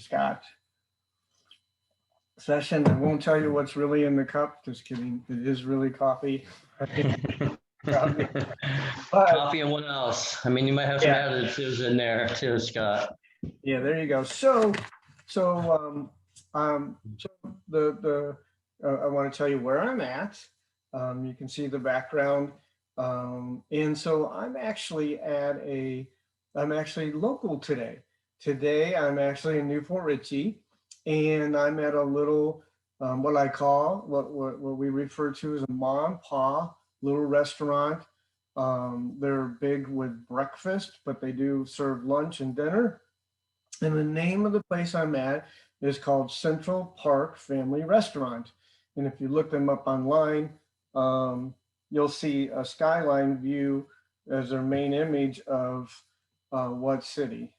Scotch session. I won't tell you what's really in the cup. Just kidding. It is really coffee. Coffee. But Coffee and what else? I mean, you might have some yeah, additives in there too, Scott. yeah, there you go. So I want to tell you where I'm at. You can see the background. And so I'm actually local today. Today, I'm actually in Newport Richey, and I'm at a little, what we refer to as a mom and pa little restaurant. They're big with breakfast, but they do serve lunch and dinner. And the name of the place I'm at is called Central Park Family Restaurant. And if you look them up online, you'll see a skyline view as their main image of what city?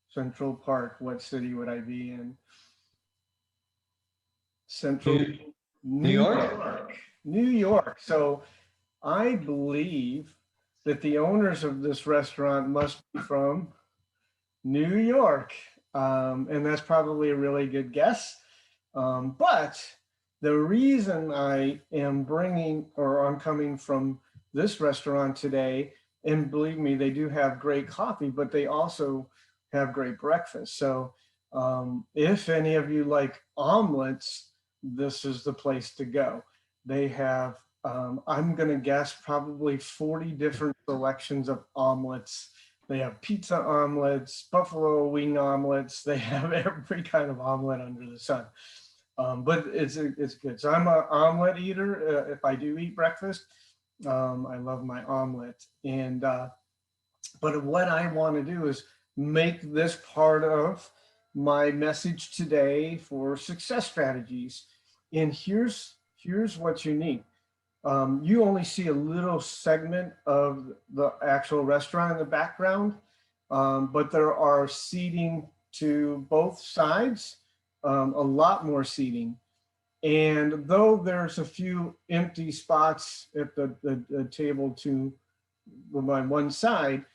Central Park, what city would I be in? Central New New York? York. New York. So I believe that the owners of this restaurant must be from New York. And that's probably a really good guess. But the reason I am I'm coming from this restaurant today, and believe me, they do have great coffee, but they also have great breakfast. So if any of you like omelets, this is the place to go. They have, I'm going to guess, probably 40 different selections of omelets. They have pizza omelets, buffalo wing omelets. They have every kind of omelet under the sun. But it's good. So I'm an omelet eater. If I do eat breakfast, I love my omelet. And but what I want to do is make this part of my message today for success strategies. And here's what's unique. You only see a little segment of the actual restaurant in the background, but there are seating to both sides, a lot more seating. And though there's a few empty spots at the table to my one side,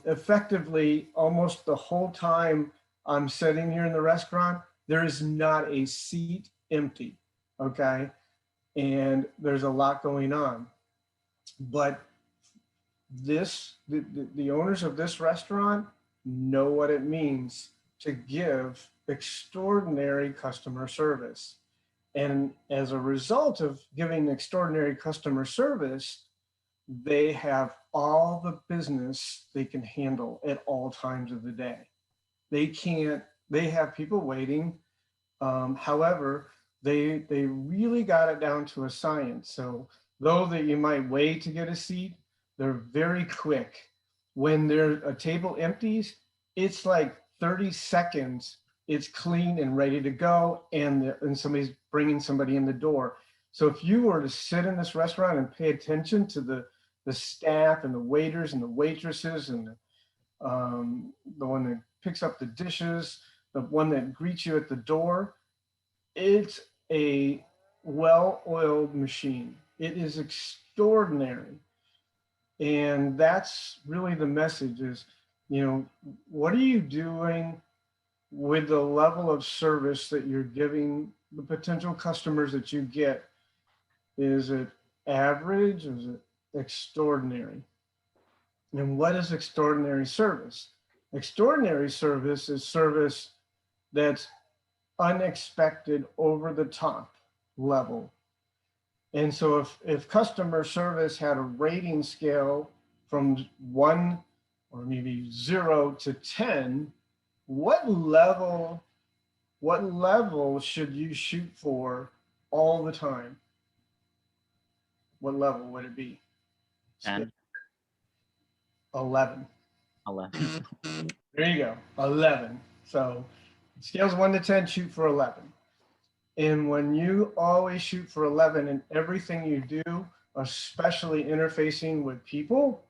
effectively almost the whole time I'm sitting here in the restaurant, there is not a seat empty, okay? And there's a lot going on. But the owners of this restaurant know what it means to give extraordinary customer service. And as a result of giving extraordinary customer service, they have all the business they can handle at all times of the day. They have people waiting. However, they really got it down to a science. So though that you might wait to get a seat, they're very quick. When a table empties, it's like 30 seconds, it's clean and ready to go, and somebody's bringing somebody in the door. So if you were to sit in this restaurant and pay attention to the staff and the waiters and the waitresses and the one that picks up the dishes, the one that greets you at the door, it's a well-oiled machine. It is extraordinary. And that's really the message is, what are you doing with the level of service that you're giving the potential customers that you get? Is it average? Is it extraordinary? And what is extraordinary service? Extraordinary service is service that's unexpected, over the top level. And so if customer service had a rating scale from 1 or maybe 0 to 10, what level should you shoot for all the time? What level would it be? 10, 11. 11. There you go, 11. So scales 1 to 10, shoot for 11. And when you always shoot for 11 in everything you do, especially interfacing with people,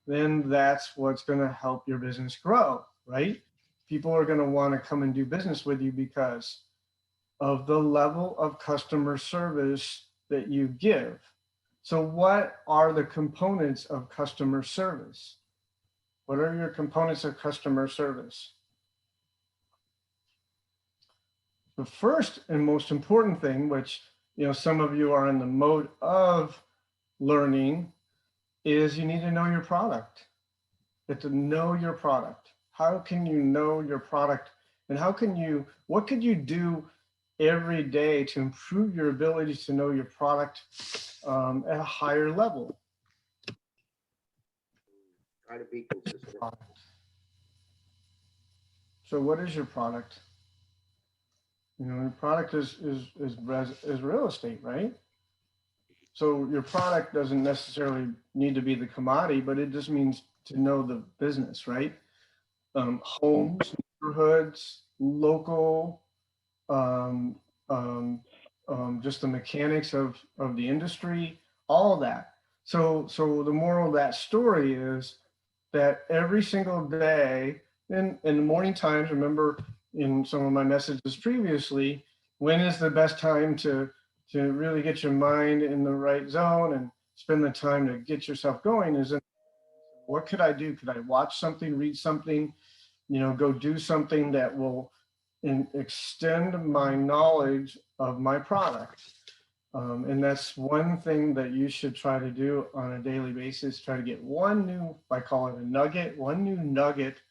then that's what's going to help your business grow, right? People are going to want to come and do business with you because of the level of customer service that you give. So what are the components of customer service? What are your components of customer service? the first and most important thing, which, some of you are in the mode of learning, is you need to know your product. You have to know your product. How can you know your product? And what could you do every day to improve your ability to know your product at a higher level? Try to be consistent. So what is your product? Your product is real estate, right? So your product doesn't necessarily need to be the commodity, but it just means to know the business, right? Homes, neighborhoods, local, just the mechanics of the industry, all of that. So the moral of that story is that every single day in the morning times, remember in some of my messages previously, when is the best time to really get your mind in the right zone and spend the time to get yourself going is in, what could I do? Could I watch something, read something, go do something that will extend my knowledge of my product? And that's one thing that you should try to do on a daily basis. Try to get one new, I call it a nugget, one new nugget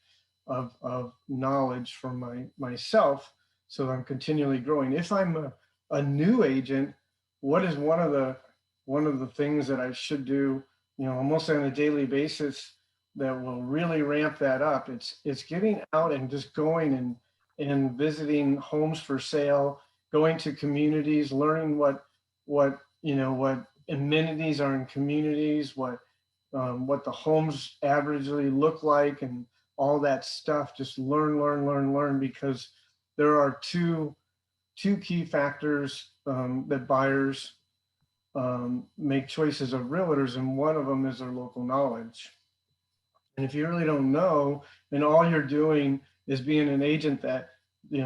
of knowledge for myself, so I'm continually growing. If I'm a new agent, what is one of the things that I should do, almost on a daily basis that will really ramp that up? It's getting out and just going and visiting homes for sale, going to communities, learning what amenities are in communities, what the homes averagely look like, and all that stuff. Just learn, because there are two key factors that buyers make choices of realtors, and one of them is their local knowledge. And if you really don't know, and all you're doing is being an agent that,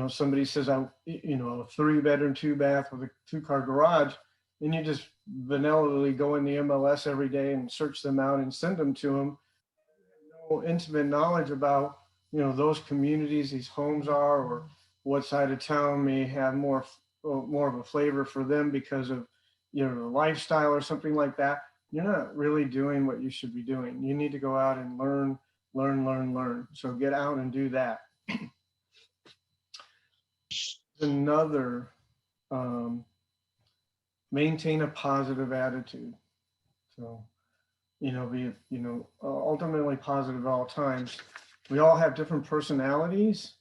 somebody says, a 3-bedroom, 2-bath with a 2-car garage, and you just vanillally go in the MLS every day and search them out and send them to them. No intimate knowledge about, those communities these homes are, or what side of town may have more of a flavor for them because of, the lifestyle or something like that. You're not really doing what you should be doing. You need to go out and learn. So get out and do that. Another, maintain a positive attitude. So, be, ultimately positive at all times. We all have different personalities,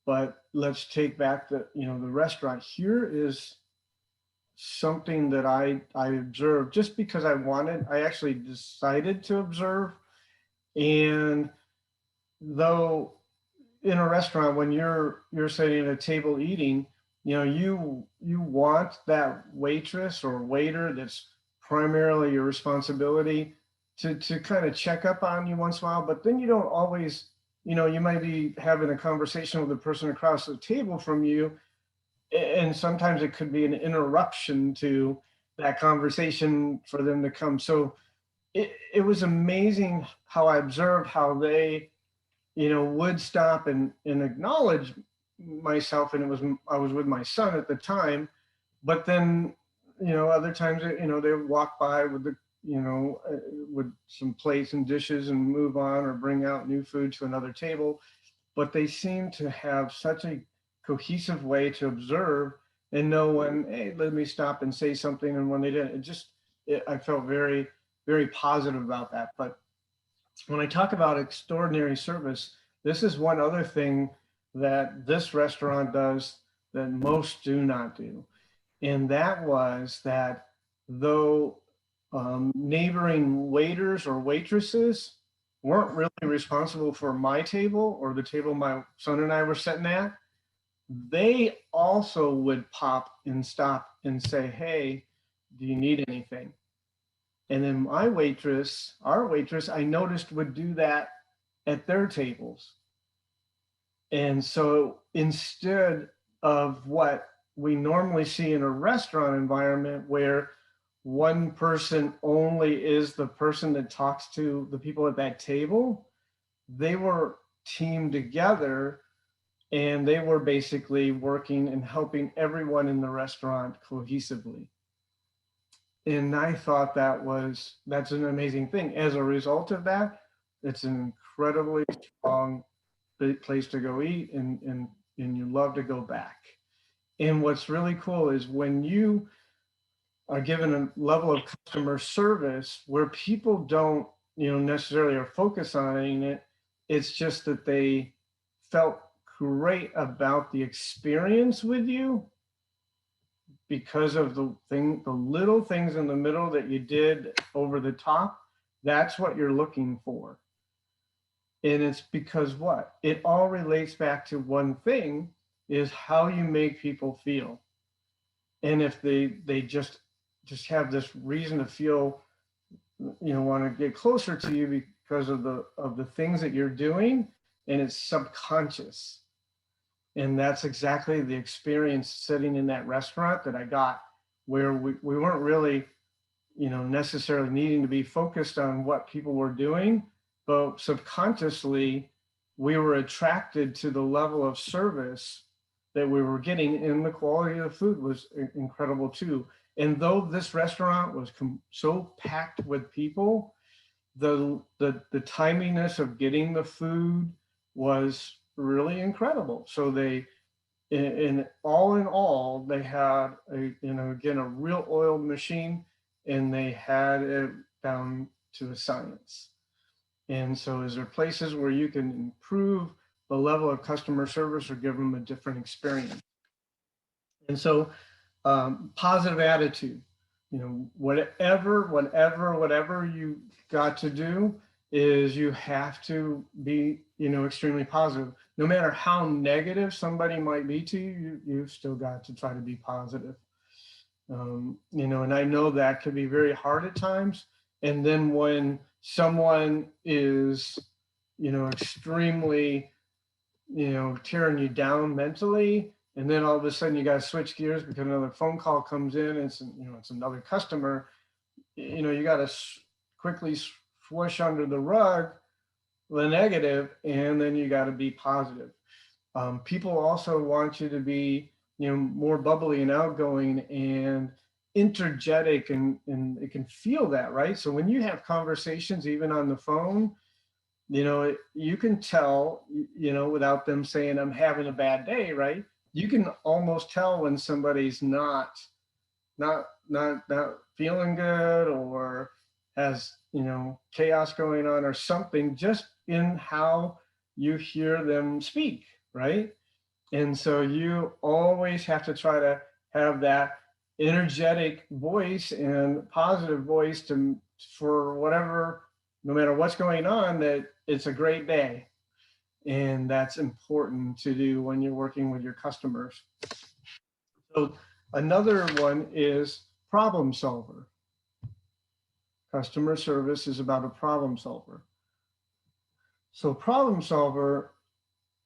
but let's take back the restaurant. Here is something that I observed just because I actually decided to observe. And though in a restaurant, when you're sitting at a table eating, you want that waitress or waiter that's primarily your responsibility to kind of check up on you once in a while, but then you don't always, you might be having a conversation with the person across the table from you, and sometimes it could be an interruption to that conversation for them to come. So it was amazing how I observed how they, would stop and acknowledge myself. And I was with my son at the time, but then, other times, they would walk by with with some plates and dishes and move on, or bring out new food to another table. But they seem to have such a cohesive way to observe and know when, hey, let me stop and say something. And when they didn't, I felt very, very positive about that. But when I talk about extraordinary service, this is one other thing that this restaurant does that most do not do. And that was that though neighboring waiters or waitresses weren't really responsible for my table or the table my son and I were sitting at, they also would pop and stop and say, hey, do you need anything? And then our waitress, I noticed would do that at their tables. And so instead of what we normally see in a restaurant environment where one person only is the person that talks to the people at that table, they were teamed together and they were basically working and helping everyone in the restaurant cohesively. And I thought that's an amazing thing. As a result of that, it's an incredibly strong place to go eat, and you love to go back. And what's really cool is when you are given a level of customer service where people don't, necessarily are focused on it, it's just that they felt great about the experience with you because of the little things in the middle that you did over the top. That's what you're looking for. And it's because what? It all relates back to one thing, is how you make people feel. And if they just have this reason to feel, want to get closer to you because of the things that you're doing, and it's subconscious. And that's exactly the experience sitting in that restaurant that I got, where we weren't really, necessarily needing to be focused on what people were doing, but subconsciously we were attracted to the level of service that we were getting, and the quality of the food was incredible too. And though this restaurant was so packed with people, the timeliness of getting the food was really incredible. So they, in all, they had again, a real oiled machine, and they had it down to a science. And so is there places where you can improve the level of customer service or give them a different experience? And so positive attitude, whatever you got to do, is you have to be, extremely positive. No matter how negative somebody might be to you, you've still got to try to be positive. And I know that could be very hard at times. And then when someone is, extremely, tearing you down mentally, and then all of a sudden you got to switch gears because another phone call comes in, it's another customer, you got to quickly swish under the rug the negative, and then you got to be positive. People also want you to be, more bubbly and outgoing and energetic, and it can feel that, right? So when you have conversations, even on the phone, you can tell, without them saying I'm having a bad day, right? You can almost tell when somebody's not feeling good, or has, chaos going on or something, just in how you hear them speak, right? And so you always have to try to have that energetic voice and positive voice for whatever, no matter what's going on, that it's a great day. And that's important to do when you're working with your customers. So another one is problem solver. Customer service is about a problem solver. So problem solver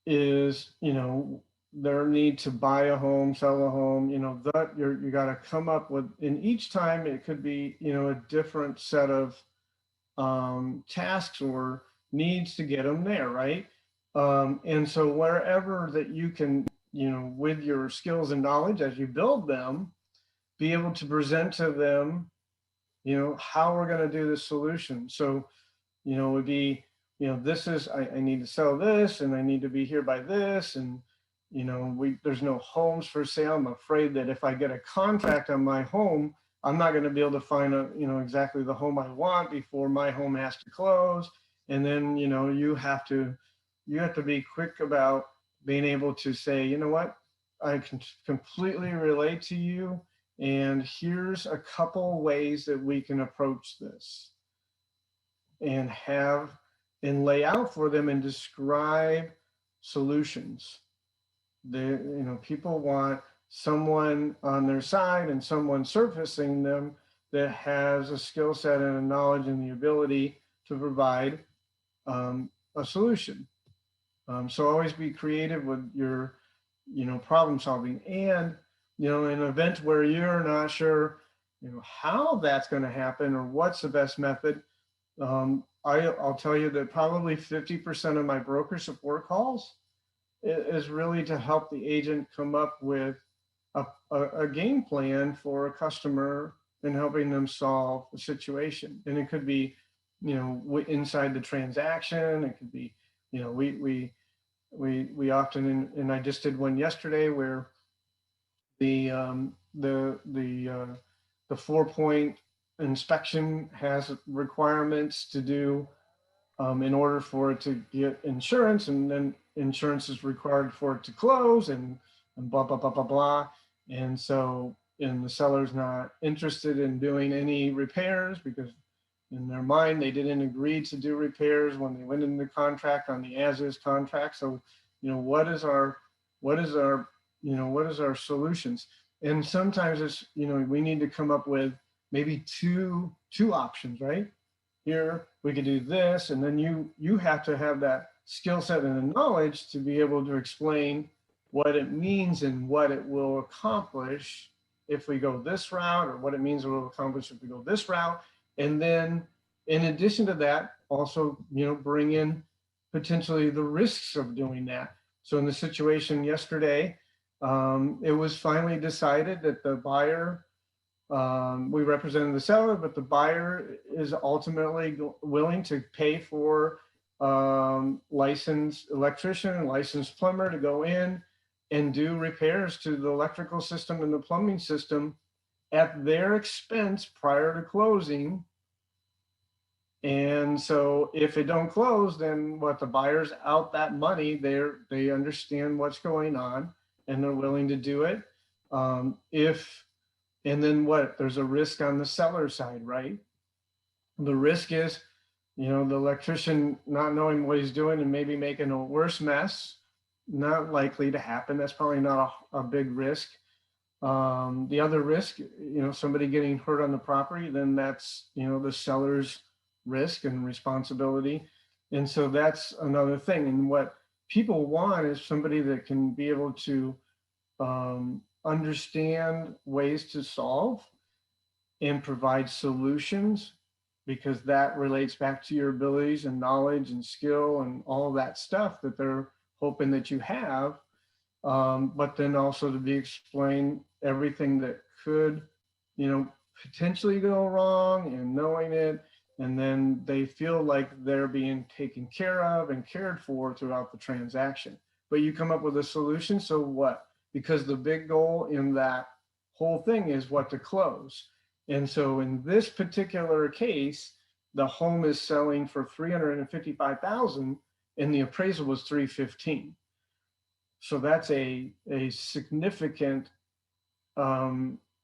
is, their need to buy a home, sell a home, that you got to come up with, and each time it could be, a different set of tasks or needs to get them there, right? And so wherever that you can, with your skills and knowledge as you build them, be able to present to them, how we're going to do the solution. So, it would be, this is, I need to sell this, and I need to be here by this, and there's no homes for sale. I'm afraid that if I get a contract on my home, I'm not going to be able to find exactly the home I want before my home has to close. And then, you have to be quick about being able to say, you know what, I can completely relate to you, and here's a couple ways that we can approach this, and lay out for them and describe solutions. People want someone on their side and someone surfacing them that has a skill set and a knowledge and the ability to provide a solution. So always be creative with your, problem solving. And, in an event where you're not sure, how that's going to happen or what's the best method, I'll tell you that probably 50% of my broker support calls is really to help the agent come up with a game plan for a customer and helping them solve the situation. And it could be, inside the transaction. It could be, we often, and I just did one yesterday where the 4-point inspection has requirements to do in order for it to get insurance, and then insurance is required for it to close, and blah, blah, blah, blah, blah. And so, and the seller's not interested in doing any repairs because in their mind, they didn't agree to do repairs when they went into the contract on the as-is contract. So, what is our solutions? And sometimes it's, we need to come up with maybe two options, right? Here, we could do this, and then you have to have that skill set and the knowledge to be able to explain what it means and what it will accomplish if we go this route, or what it means it will accomplish if we go this route. And then in addition to that, also, bring in potentially the risks of doing that. So in the situation yesterday, it was finally decided that the buyer, we represented the seller, but the buyer is ultimately willing to pay for licensed electrician and licensed plumber to go in and do repairs to the electrical system and the plumbing system at their expense prior to closing. And so if it don't close, then what, the buyer's out that money, they understand what's going on and they're willing to do it. And then what, there's a risk on the seller side, right? The risk is, the electrician not knowing what he's doing and maybe making a worse mess. Not likely to happen. That's probably not a big risk. The other risk, somebody getting hurt on the property, then that's, the seller's risk and responsibility. And so that's another thing. And what people want is somebody that can be able to understand ways to solve and provide solutions, because that relates back to your abilities and knowledge and skill and all that stuff that they're hoping that you have, but then also to be explained everything that could, potentially go wrong, and knowing it, and then they feel like they're being taken care of and cared for throughout the transaction. But you come up with a solution, so what? Because the big goal in that whole thing is what, to close. And so in this particular case, the home is selling for $355,000 and the appraisal was $315,000. So that's a significant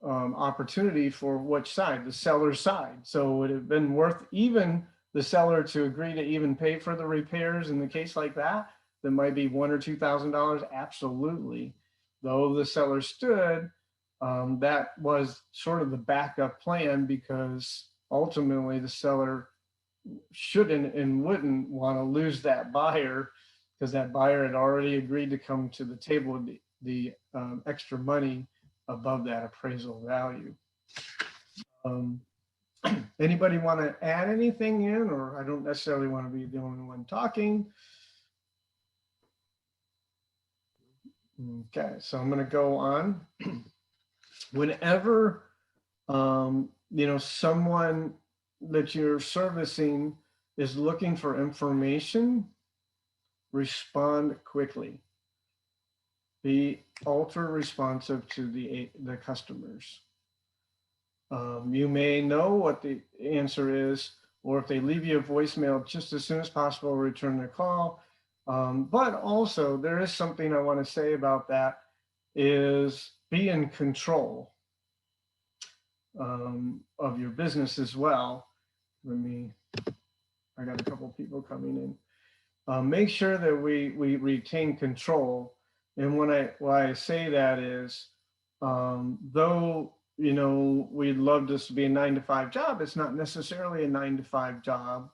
opportunity for which side? The seller's side. So would it have been worth even the seller to agree to even pay for the repairs in the case like that? That might be $1,000 or $2,000. Absolutely. Though the seller stood, that was sort of the backup plan, because ultimately the seller shouldn't and wouldn't want to lose that buyer, because that buyer had already agreed to come to the table with the extra money above that appraisal value. Anybody want to add anything in, or I don't necessarily want to be the only one talking? Okay, so I'm going to go on. Whenever, someone that you're servicing is looking for information, respond quickly. Be ultra responsive to the customers. You may know what the answer is, or if they leave you a voicemail, just as soon as possible, return their call. But also there is something I want to say about that, is be in control of your business as well. I got a couple people coming in. Make sure that we retain control. And why I say that is, though, we'd love this to be a 9-to-5 job, it's not necessarily a 9-to-5 job.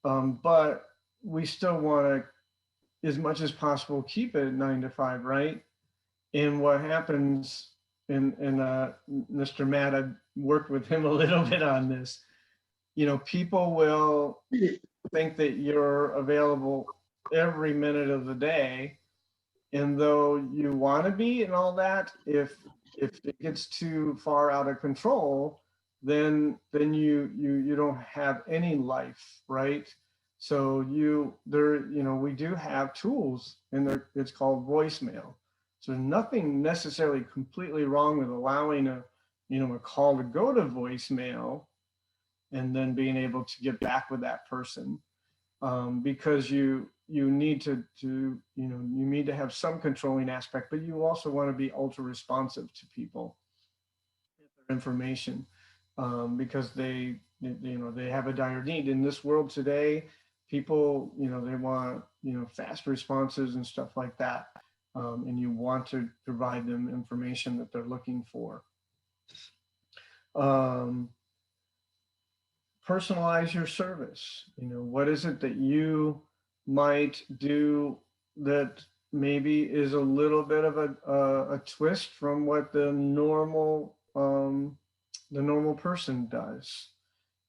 But we still want to, as much as possible, keep it 9-to-5, right? And what happens, and Mr. Matt, I worked with him a little bit on this, people will think that you're available every minute of the day, And though you want to be and all that, if it gets too far out of control, then you don't have any life, right? So we do have tools, and it's called voicemail. So nothing necessarily completely wrong with allowing a call to go to voicemail and then being able to get back with that person, because you need to you need to have some controlling aspect, but you also want to be ultra responsive to people, information, because they have a dire need in this world today. People, they want fast responses and stuff like that, and you want to provide them information that they're looking for. Um, Personalize your service. What is it that you might do that maybe is a little bit of a twist from what the normal person does?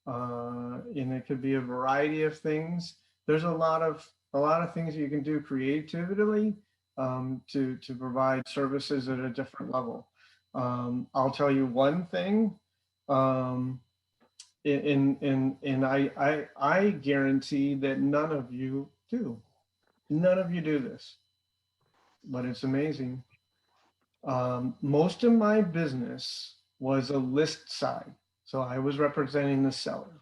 And it could be a variety of things. There's a lot of things you can do creatively, to provide services at a different level. I'll tell you one thing. And I guarantee that none of you do. None of you do this, but it's amazing. Most of my business was a list side, so I was representing the seller.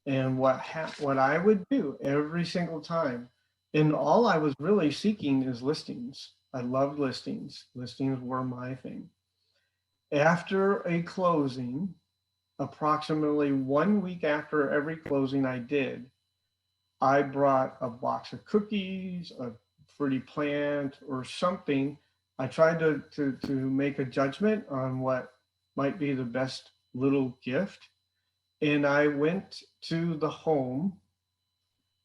And what I would do every single time, and all I was really seeking is listings. I loved listings. Listings were my thing. After a closing, approximately 1 week after every closing I did, I brought a box of cookies, a fruity plant, or something. I tried to make a judgment on what might be the best little gift. And I went to the home,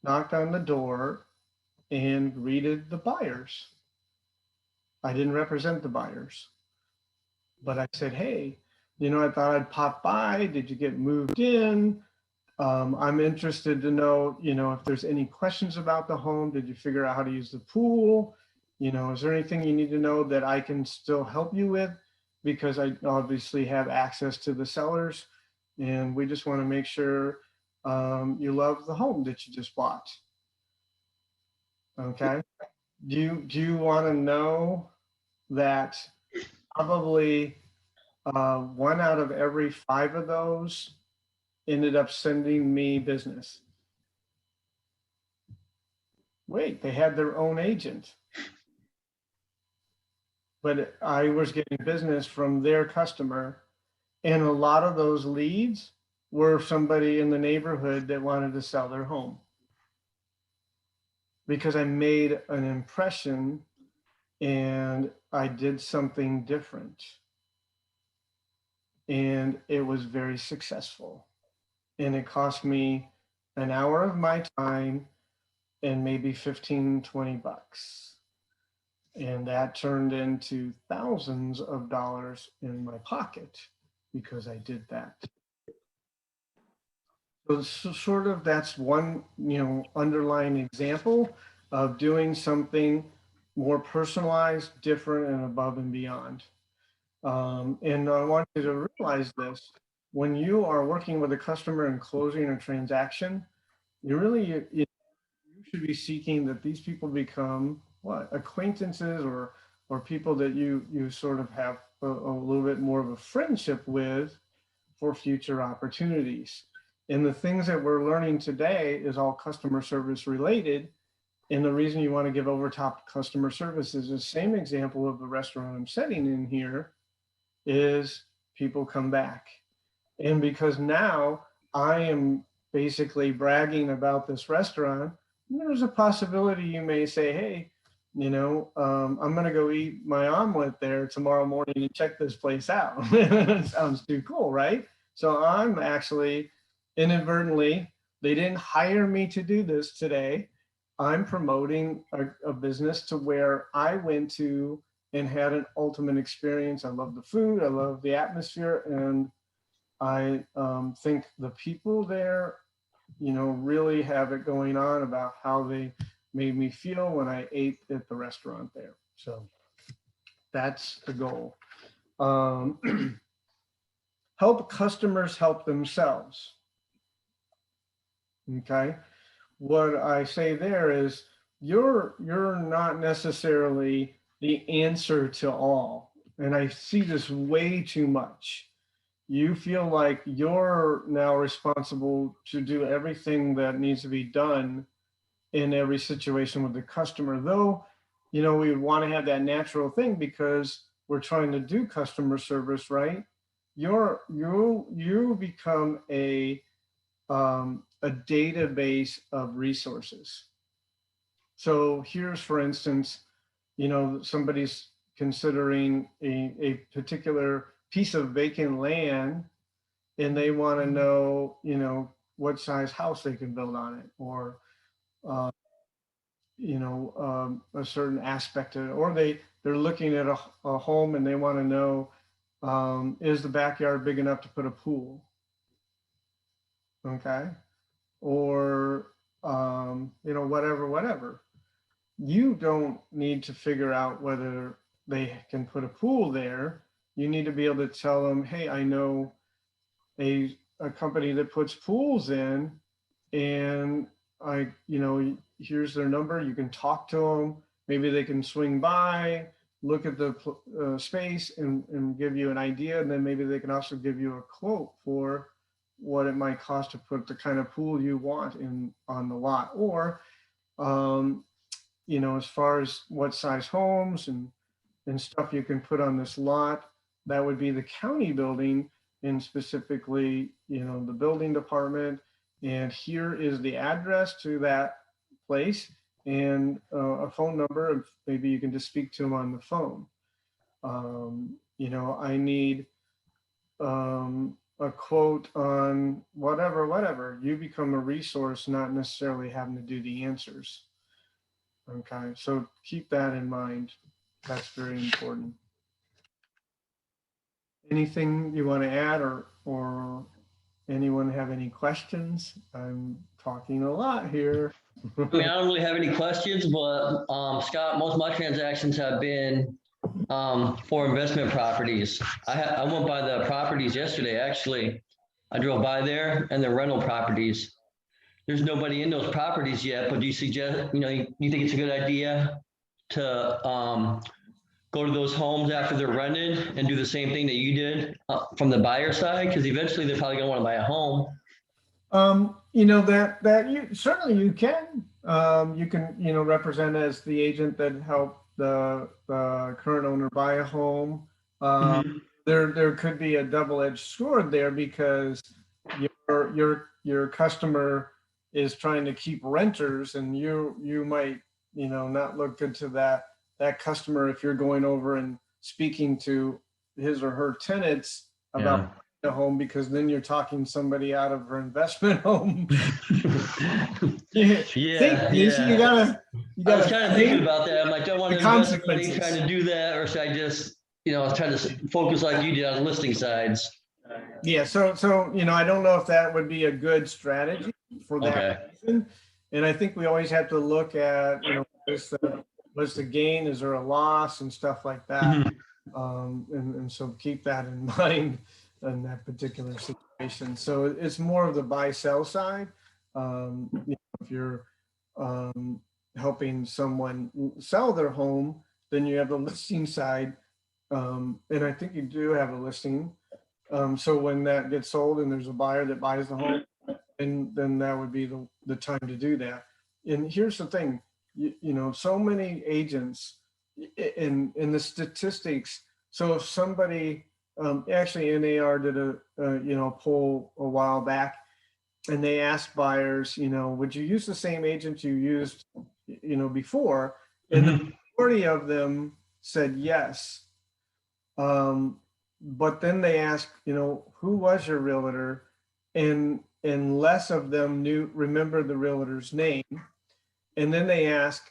knocked on the door, and greeted the buyers. I didn't represent the buyers, but I said, hey, I thought I'd pop by. Did you get moved in? I'm interested to know, if there's any questions about the home. Did you figure out how to use the pool? Is there anything you need to know that I can still help you with? Because I obviously have access to the sellers, and we just want to make sure you love the home that you just bought. Okay. Do you want to know that probably 1 out of every 5 of those ended up sending me business? Wait, they had their own agent, but I was getting business from their customer, and a lot of those leads were somebody in the neighborhood that wanted to sell their home, because I made an impression and I did something different, and it was very successful. And it cost me an hour of my time and maybe 15, 20 bucks. And that turned into thousands of dollars in my pocket because I did that. So sort of that's one, underlying example of doing something more personalized, different, and above and beyond. And I want you to realize this: when you are working with a customer and closing a transaction, you should be seeking that these people become what, acquaintances, or people that you sort of have a little bit more of a friendship with for future opportunities. And the things that we're learning today is all customer service related. And the reason you want to give over top customer service is the same example of the restaurant I'm setting in here is people come back. And because now I am basically bragging about this restaurant, there's a possibility you may say, hey, I'm going to go eat my omelet there tomorrow morning and check this place out. It sounds too cool, right? So I'm actually inadvertently, they didn't hire me to do this today. I'm promoting a business to where I went to and had an ultimate experience. I love the food, I love the atmosphere, and I think the people there, really have it going on about how they made me feel when I ate at the restaurant there. So that's the goal. Help customers help themselves. Okay. What I say there is you're not necessarily the answer to all. And I see this way too much. You feel like you're now responsible to do everything that needs to be done in every situation with the customer, though, we would want to have that natural thing because we're trying to do customer service, right? You become a database of resources. So here's, for instance, somebody's considering a particular piece of vacant land and they want to know, what size house they can build on it, or, a certain aspect of it, or they're looking at a home and they want to know, is the backyard big enough to put a pool? Okay. Or, whatever. You don't need to figure out whether they can put a pool there. You need to be able to tell them, hey, I know a company that puts pools in, and here's their number. You can talk to them. Maybe they can swing by, look at the space and give you an idea. And then maybe they can also give you a quote for what it might cost to put the kind of pool you want on the lot. Or, as far as what size homes and stuff you can put on this lot, that would be the county building, and specifically, the building department. And here is the address to that place and a phone number. And maybe you can just speak to them on the phone. I need a quote on whatever. You become a resource, not necessarily having to do the answers. Okay, so keep that in mind. That's very important. Anything you want to add, or anyone have any questions? I'm talking a lot here. I mean, I don't really have any questions, but Scott, most of my transactions have been for investment properties. I went by the properties yesterday, actually. I drove by there and the rental properties. There's nobody in those properties yet, but do you suggest, you think it's a good idea to go to those homes after they're rented and do the same thing that you did from the buyer side? Because eventually they're probably gonna want to buy a home. That you certainly you can. You can, represent as the agent that helped the current owner buy a home. There could be a double-edged sword there, because your customer is trying to keep renters, and you might, not look good to that customer if you're going over and speaking to his or her tenants about the home, because then you're talking somebody out of her investment home. You gotta. I was kind of thinking about that. I'm like, do I want to invest money consequences. trying to do that, or should I just, try to focus like you did on listing sides? Yeah, so I don't know if that would be a good strategy for that reason. And I think we always have to look at, what's the gain, is there a loss, and stuff like that. And so keep that in mind in that particular situation. So it's more of the buy-sell side. If you're helping someone sell their home, then you have the listing side. And I think you do have a listing. So when that gets sold and there's a buyer that buys the home, and then that would be the time to do that. And here's the thing, so many agents in the statistics. So if somebody, actually NAR did a poll a while back, and they asked buyers, would you use the same agent you used, before? And the majority of them said yes. But then they asked, who was your realtor? And less of them remember the realtor's name. And then they asked,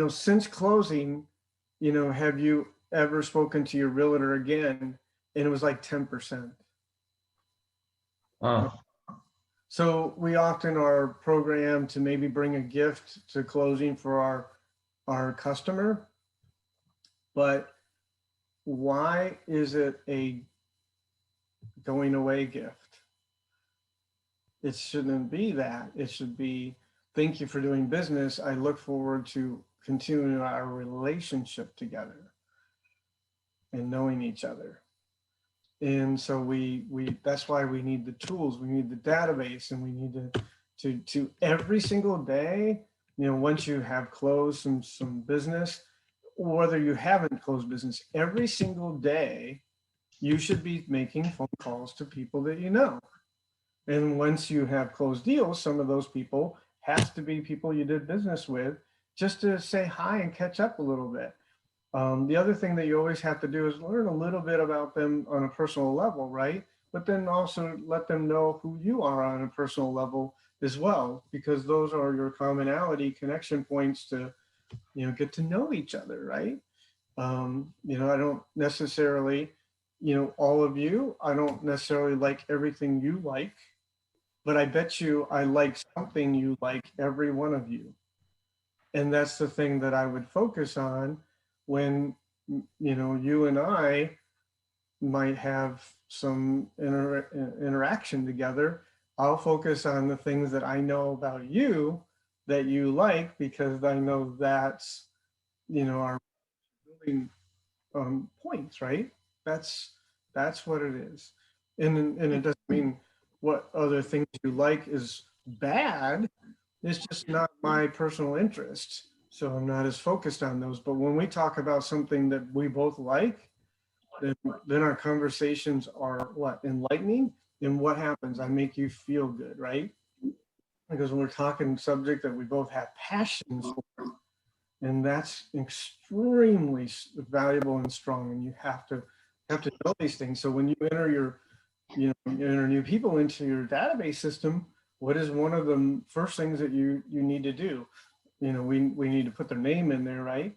since closing, have you ever spoken to your realtor again? And it was like 10%. So we often are programmed to maybe bring a gift to closing for our customer, but why is it a going away gift? It shouldn't be that. It should be, thank you for doing business. I look forward to continuing our relationship together and knowing each other. And so that's why we need the tools, we need the database, and we need to every single day, once you have closed some business, or whether you haven't closed business, every single day, you should be making phone calls to people that you know. And once you have closed deals, some of those people have to be people you did business with, just to say hi and catch up a little bit. The other thing that you always have to do is learn a little bit about them on a personal level, right? But then also let them know who you are on a personal level as well, because those are your commonality connection points to, get to know each other, right? I don't necessarily, all of you, I don't necessarily like everything you like, but I bet you I like something you like, every one of you. And that's the thing that I would focus on when, you and I might have some interaction together. I'll focus on the things that I know about you that you like, because I know that's, our building points, right? That's what it is. And it doesn't mean what other things you like is bad. It's just not my personal interest. So I'm not as focused on those. But when we talk about something that we both like, then our conversations are what? Enlightening. And what happens? I make you feel good, right? Because we're talking subject that we both have passions for. And that's extremely valuable and strong. And you have to know these things. So when you enter you enter new people into your database system, what is one of the first things that you need to do? We need to put their name in there, right?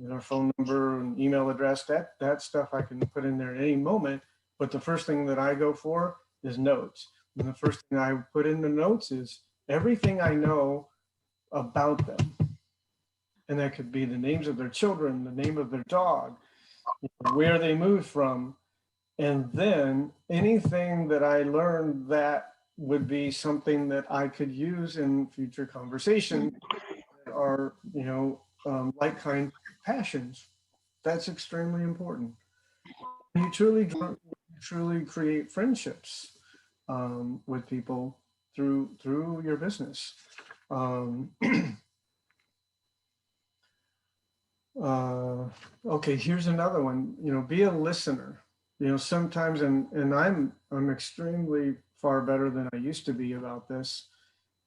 Their phone number and email address, that stuff I can put in there at any moment. But the first thing that I go for is notes. And the first thing I put in the notes is everything I know about them. And that could be the names of their children, the name of their dog, where they moved from. And then anything that I learned that would be something that I could use in future conversation or, like kind passions. That's extremely important. You truly create friendships with people through your business. Okay, here's another one. Be a listener. Sometimes, and I'm extremely far better than I used to be about this,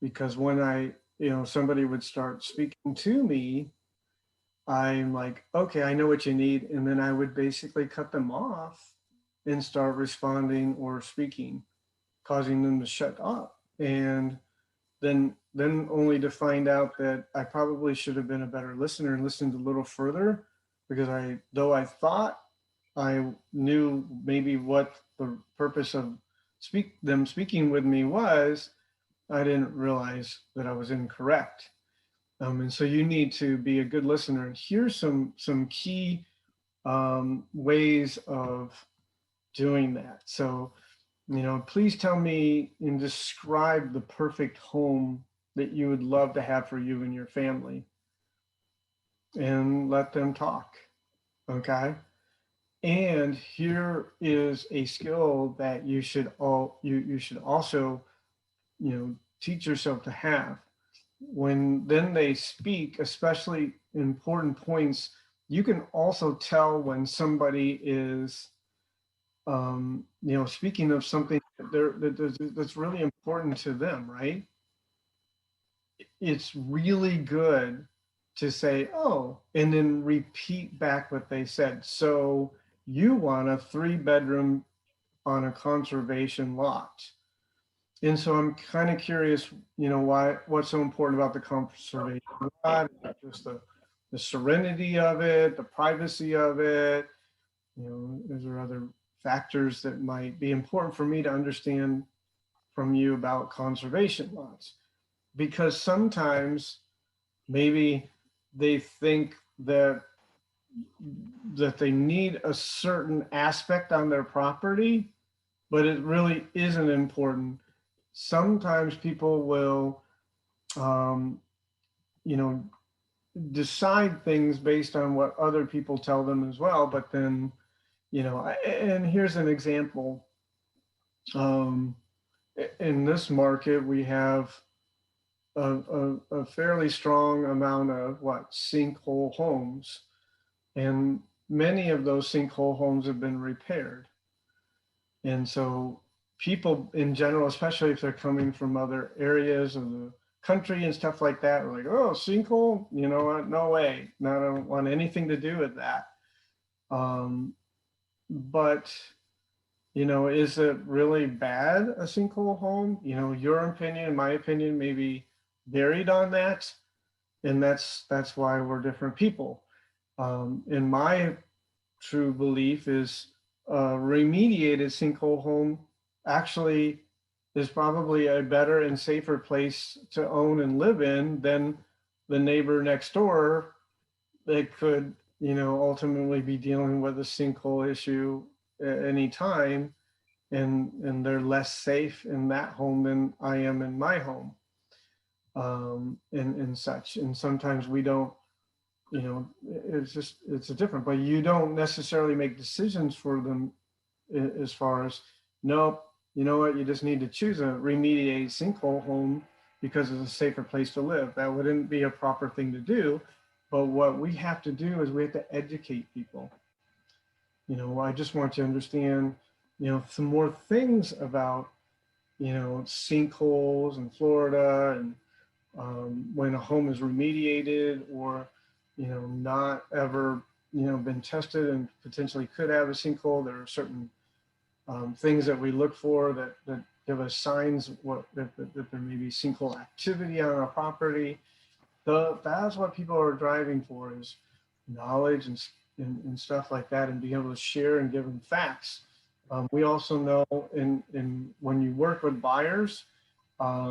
because when somebody would start speaking to me, I'm like, okay, I know what you need. And then I would basically cut them off and start responding or speaking, causing them to shut up. And then only to find out that I probably should have been a better listener and listened a little further, because though I thought I knew maybe what the purpose of them speaking with me was, I didn't realize that I was incorrect. And so you need to be a good listener. Here's some key ways of doing that. So, please tell me and describe the perfect home that you would love to have for you and your family, and let them talk. Okay. And here is a skill that you should also, teach yourself to have. When then they speak, especially important points, you can also tell when somebody is, speaking of something that's really important to them, right? It's really good to say, oh, and then repeat back what they said. So you want a 3-bedroom on a conservation lot. And so I'm kind of curious, what's so important about the conservation lot? Just the serenity of it, the privacy of it. Is there other factors that might be important for me to understand from you about conservation lots. Because sometimes maybe they think that they need a certain aspect on their property, but it really isn't important. Sometimes people will, you know, decide things based on what other people tell them as well. But then, you know, and here's an example. In this market, we have a fairly strong amount of sinkhole homes. And many of those sinkhole homes have been repaired. And so people in general, especially if they're coming from other areas of the country and stuff like that, are like, oh, sinkhole, you know what? No way. No, I don't want anything to do with that. But, you know, is it really bad, a sinkhole home? You know, your opinion and my opinion may be varied on that. And that's why we're different people. In my true belief is a remediated sinkhole home actually is probably a better and safer place to own and live in than the neighbor next door that could, you know, ultimately be dealing with a sinkhole issue at any time, and they're less safe in that home than I am in my home, and such. And sometimes we don't, you know, it's a different, but you don't necessarily make decisions for them as far as, nope, you know what, you just need to choose a remediated sinkhole home because it's a safer place to live. That wouldn't be a proper thing to do. But what we have to do is we have to educate people. You know, I just want you to understand, you know, some more things about, you know, sinkholes in Florida, and when a home is remediated or, you know, not ever, you know, been tested and potentially could have a sinkhole. There are certain things that we look for that give us signs that there may be sinkhole activity on our property. That's what people are driving for, is knowledge and stuff like that, and being able to share and give them facts. We also know when you work with buyers, there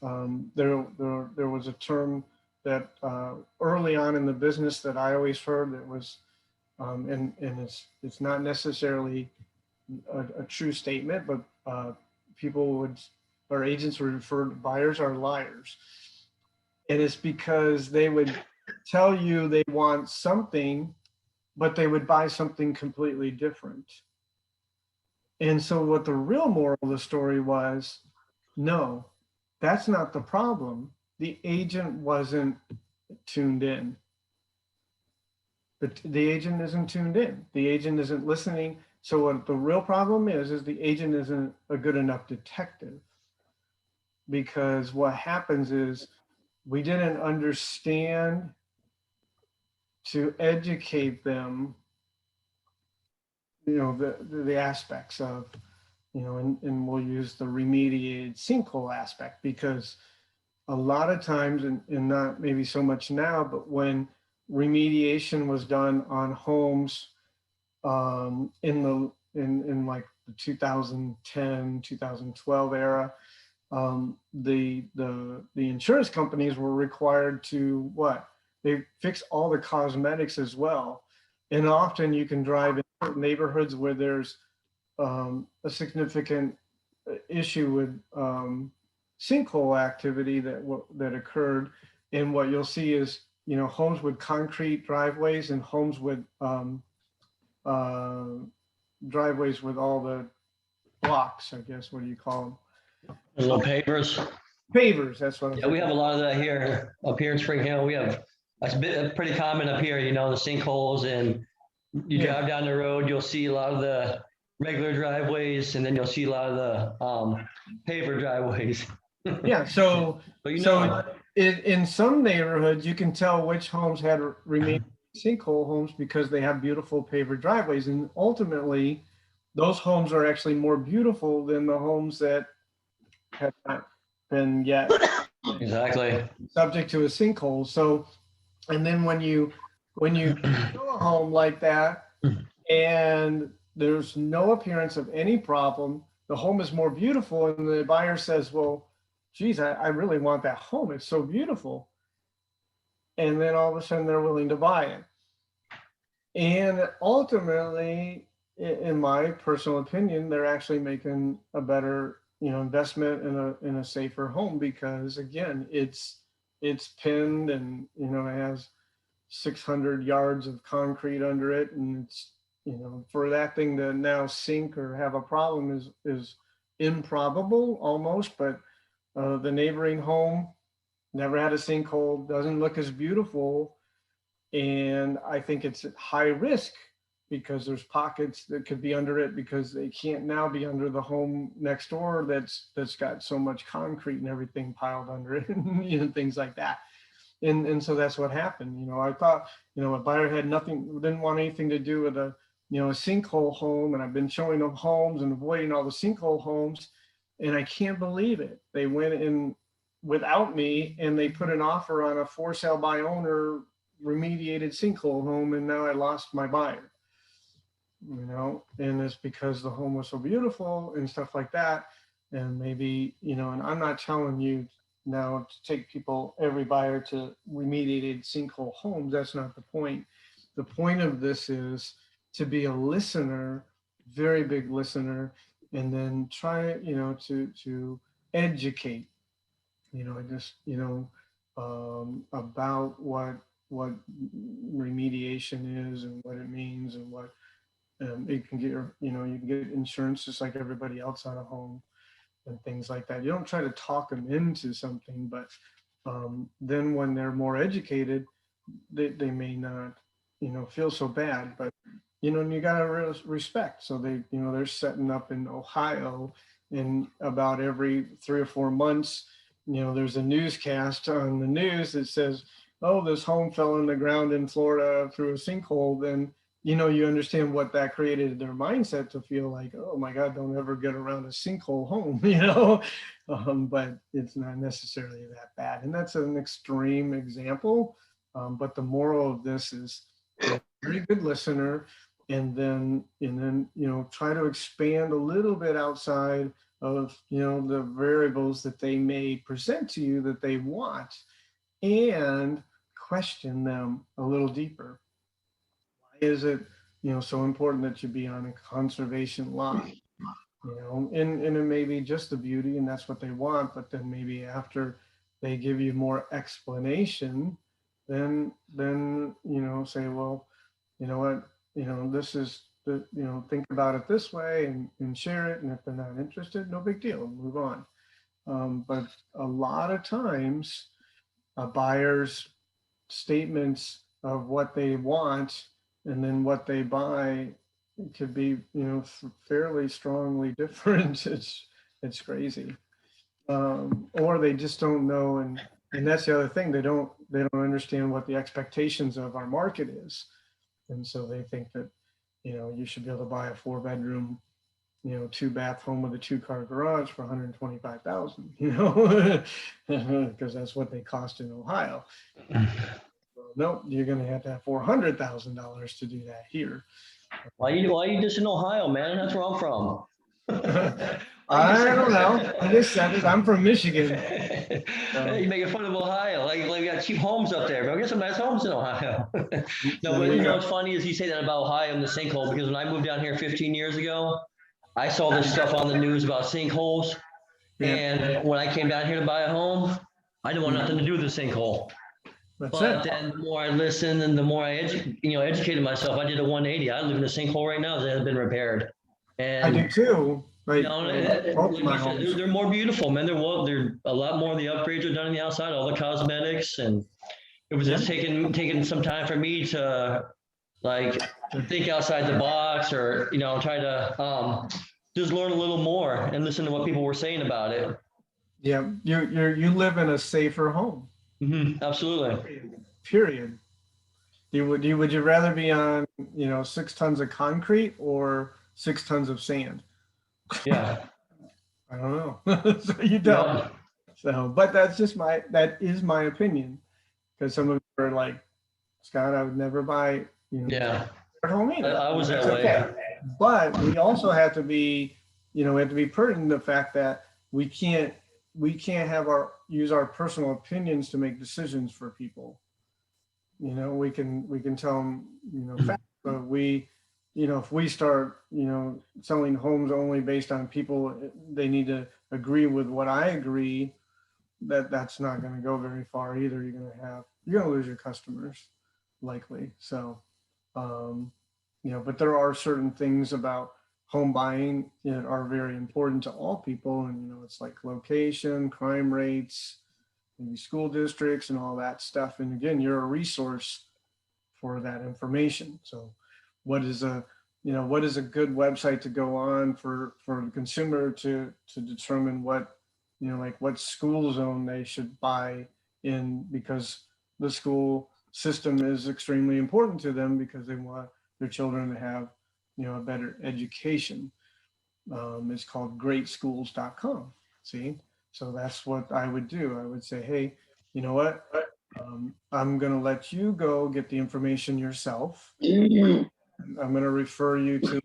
was a term that early on in the business that I always heard that was, and it's not necessarily a true statement, but our agents would refer to buyers are liars. And it's because they would tell you they want something, but they would buy something completely different. And so what the real moral of the story was, no, that's not the problem. The agent wasn't tuned in. But the agent isn't tuned in. The agent isn't listening. So what the real problem is the agent isn't a good enough detective. Because what happens is we didn't understand to educate them, you know, the aspects of, you know, and we'll use the remediated sinkhole aspect, because a lot of times, and not maybe so much now, but when remediation was done on homes in like the 2010, 2012 era, the insurance companies were required to they fix all the cosmetics as well. And often you can drive in certain neighborhoods where there's a significant issue with sinkhole activity that occurred. And what you'll see is, you know, homes with concrete driveways and homes with driveways with all the blocks, I guess, what do you call them? Little pavers. Pavers, that's what I'm Yeah, we have a lot of that here, up here in Spring Hill. We have, that's pretty common up here, you know, the sinkholes, and you Yeah. drive down the road, you'll see a lot of the regular driveways, and then you'll see a lot of the paver driveways. Yeah, so But you know, in some neighborhoods, you can tell which homes had remaining sinkhole homes because they have beautiful paver driveways. And ultimately, those homes are actually more beautiful than the homes that have not been yet exactly. subject to a sinkhole. So, and then when you do a home like that and there's no appearance of any problem, the home is more beautiful, and the buyer says, well, geez, I really want that home. It's so beautiful. And then all of a sudden they're willing to buy it. And ultimately, in my personal opinion, they're actually making a better, investment in a safer home, because again, it's pinned, and, it has 600 yards of concrete under it. And it's, for that thing to now sink or have a problem is improbable almost. But the neighboring home never had a sinkhole, doesn't look as beautiful. And I think it's at high risk because there's pockets that could be under it, because they can't now be under the home next door that's got so much concrete and everything piled under it, and things like that. And so that's what happened. I thought, a buyer had didn't want anything to do with a sinkhole home. And I've been showing them homes and avoiding all the sinkhole homes. And I can't believe it. They went in without me, and they put an offer on a for sale by owner remediated sinkhole home, and now I lost my buyer. And it's because the home was so beautiful and stuff like that. And maybe, and I'm not telling you now to take every buyer to remediated sinkhole homes. That's not the point. The point of this is to be a listener, very big listener, and then try, to educate, about what remediation is and what it means, and what it can get. You can get insurance just like everybody else on a home and things like that. You don't try to talk them into something, but then when they're more educated, they may not, feel so bad. But and you gotta respect. So they're setting up in Ohio, and about every 3 or 4 months, there's a newscast on the news that says, oh, this home fell in the ground in Florida through a sinkhole. Then, you understand what that created in their mindset, to feel like, oh my God, don't ever get around a sinkhole home, but it's not necessarily that bad. And that's an extreme example. But the moral of this is be a very good listener, and then, try to expand a little bit outside of, the variables that they may present to you that they want, and question them a little deeper. Why is it, so important that you be on a conservation lot? And it may be just the beauty, and that's what they want. But then maybe after they give you more explanation, then say, well, what, this is the, think about it this way, and share it. And if they're not interested, no big deal, move on. But a lot of times, a buyer's statements of what they want and then what they buy could be, fairly strongly different. It's crazy. Or they just don't know. And that's the other thing. They don't understand what the expectations of our market is. And so they think that, you should be able to buy a 4-bedroom, 2-bath home with a 2-car garage for $125,000, because that's what they cost in Ohio. Well, no, you're going to have $400,000 to do that here. Why you just in Ohio, man? That's where I'm from. I don't know. I just said it. I'm from Michigan. Hey, you making fun of Ohio? Like we got cheap homes up there, but I get some nice homes in Ohio. No, but what's funny is you say that about Ohio and the sinkhole, because when I moved down here 15 years ago, I saw this stuff on the news about sinkholes. And when I came down here to buy a home, I didn't want nothing to do with the sinkhole. But then the more I listened and the more I educated myself, I did a 180. I live in a sinkhole right now that has been repaired. And I do too. Like, they're more beautiful, man. They're a lot more of the upgrades are done on the outside, all the cosmetics, and it was just taking some time for me to think outside the box, or try to just learn a little more and listen to what people were saying about it. Yeah, you live in a safer home. Mm-hmm, absolutely. Period. Would you rather be on 6 tons of concrete or 6 tons of sand? Yeah. I don't know. So you don't. Yeah. So, but that is my opinion, because some of you are like, Scott, I would never buy home either. I was that way. Okay. But we also have to be you know, we have to be pertinent to the fact that we can't use our personal opinions to make decisions for people. You know, we can tell them, you know, facts, but you know, if we start, you know, selling homes only based on people, they need to agree with what I agree, that's not going to go very far either. You're going to lose your customers likely. So, you know, but there are certain things about home buying that are very important to all people. And, you know, it's like location, crime rates, maybe school districts and all that stuff. And again, you're a resource for that information. So what is a good website to go on for the consumer to determine what, you know, like what school zone they should buy in, because the school system is extremely important to them because they want their children to have, you know, a better education. It's called greatschools.com. See, so that's what I would do. I would say, hey, you know what? I'm going to let you go get the information yourself. I'm going to refer you to,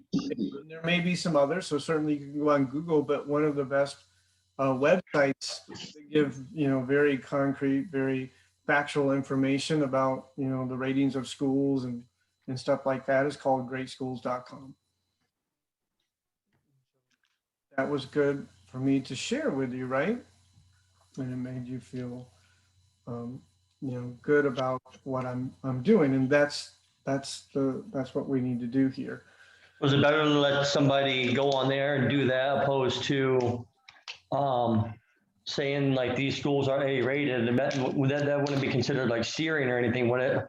there may be some others, so certainly you can go on Google, but one of the best websites that give, you know, very concrete, very factual information about, you know, the ratings of schools and stuff like that is called greatschools.com. That was good for me to share with you, right? And it made you feel, you know, good about what I'm doing, and that's what we need to do here. Was it better to let somebody go on there and do that opposed to saying like these schools are A rated? And that wouldn't be considered like steering or anything, would it?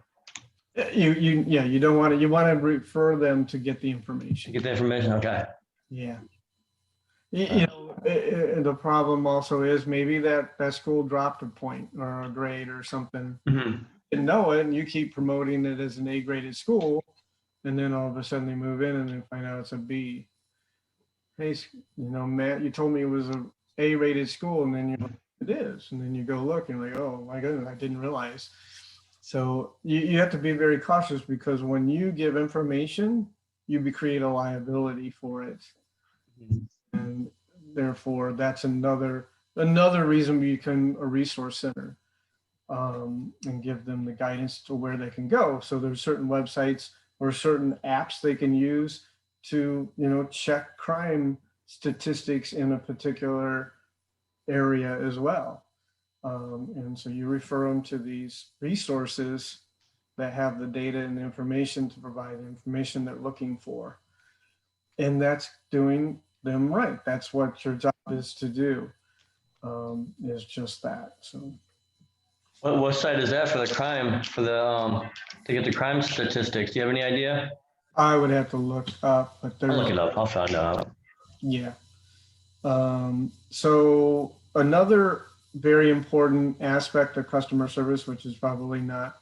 You don't want to, you want to refer them to get the To information. get the information, okay. Yeah. You know, the problem also is maybe that school dropped a point or a grade or something. Mhm. Didn't know it, and you keep promoting it as an A graded school, and then all of a sudden they move in and they find out it's a B. Hey, you know, Matt, you told me it was a A rated school, and then you're like, it is, and then you go look and you're like, oh my goodness, I didn't realize. So you have to be very cautious, because when you give information, you create a liability for it. And therefore, that's another reason we become a resource center, and give them the guidance to where they can go. So there's certain websites or certain apps they can use to, you know, check crime statistics in a particular area as well. And so you refer them to these resources that have the data and the information to provide the information they're looking for. And that's doing them right. That's what your job is to do, is just that. So What site is that for the crime, for the to get the crime statistics? Do you have any idea? I would have to look up, but I'll look there's, it up. I'll find out. yeah. So another very important aspect of customer service, which is probably not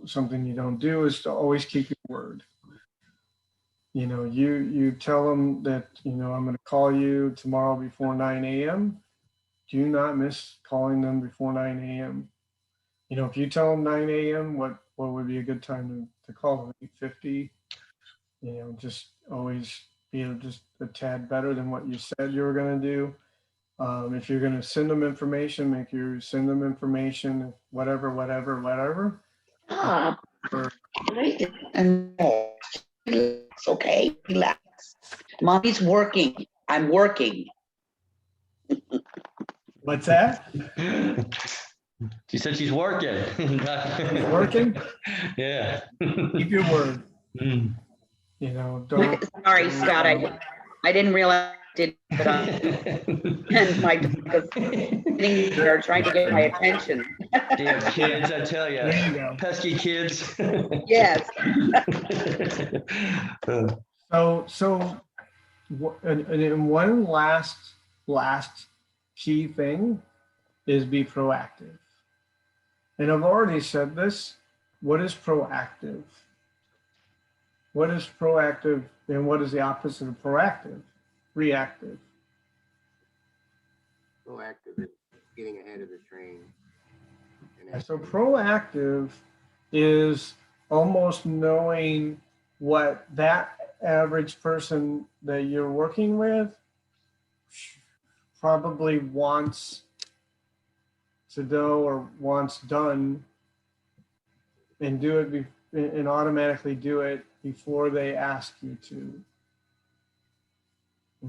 something you don't do, is to always keep your word. You know, you tell them that, you know, I'm going to call you tomorrow before 9 a.m. Do not miss calling them before 9 a.m. You know, if you tell them 9 a.m., what would be a good time to call them? 8:50? You know, just always be just a tad better than what you said you were going to do. If you're going to send them information, make you send them information, whatever. Stop. And it's okay, relax. Mommy's working. I'm working. What's that? She said she's working. Working? Yeah. Keep your word. Mm. You know, don't. Sorry, Scott, I didn't realize I did it on, and my dog is sitting there trying to get my attention. Damn kids, I tell you. There you go. Pesky kids. Yes. So, and one last key thing is be proactive. And I've already said this. What is proactive? What is proactive, and what is the opposite of proactive? Reactive. Proactive is getting ahead of the train. And So proactive is almost knowing what that average person that you're working with probably wants to know or wants done and do it and automatically do it before they ask you to.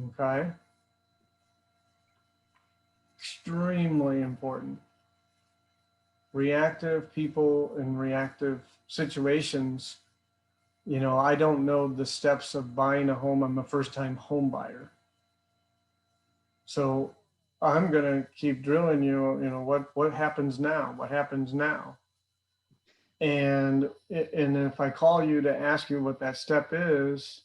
Okay? Extremely important. Reactive people in reactive situations, you know, I don't know the steps of buying a home. I'm a first-time home buyer. So I'm gonna keep drilling you, you know, what happens now? What happens now? And if I call you to ask you what that step is,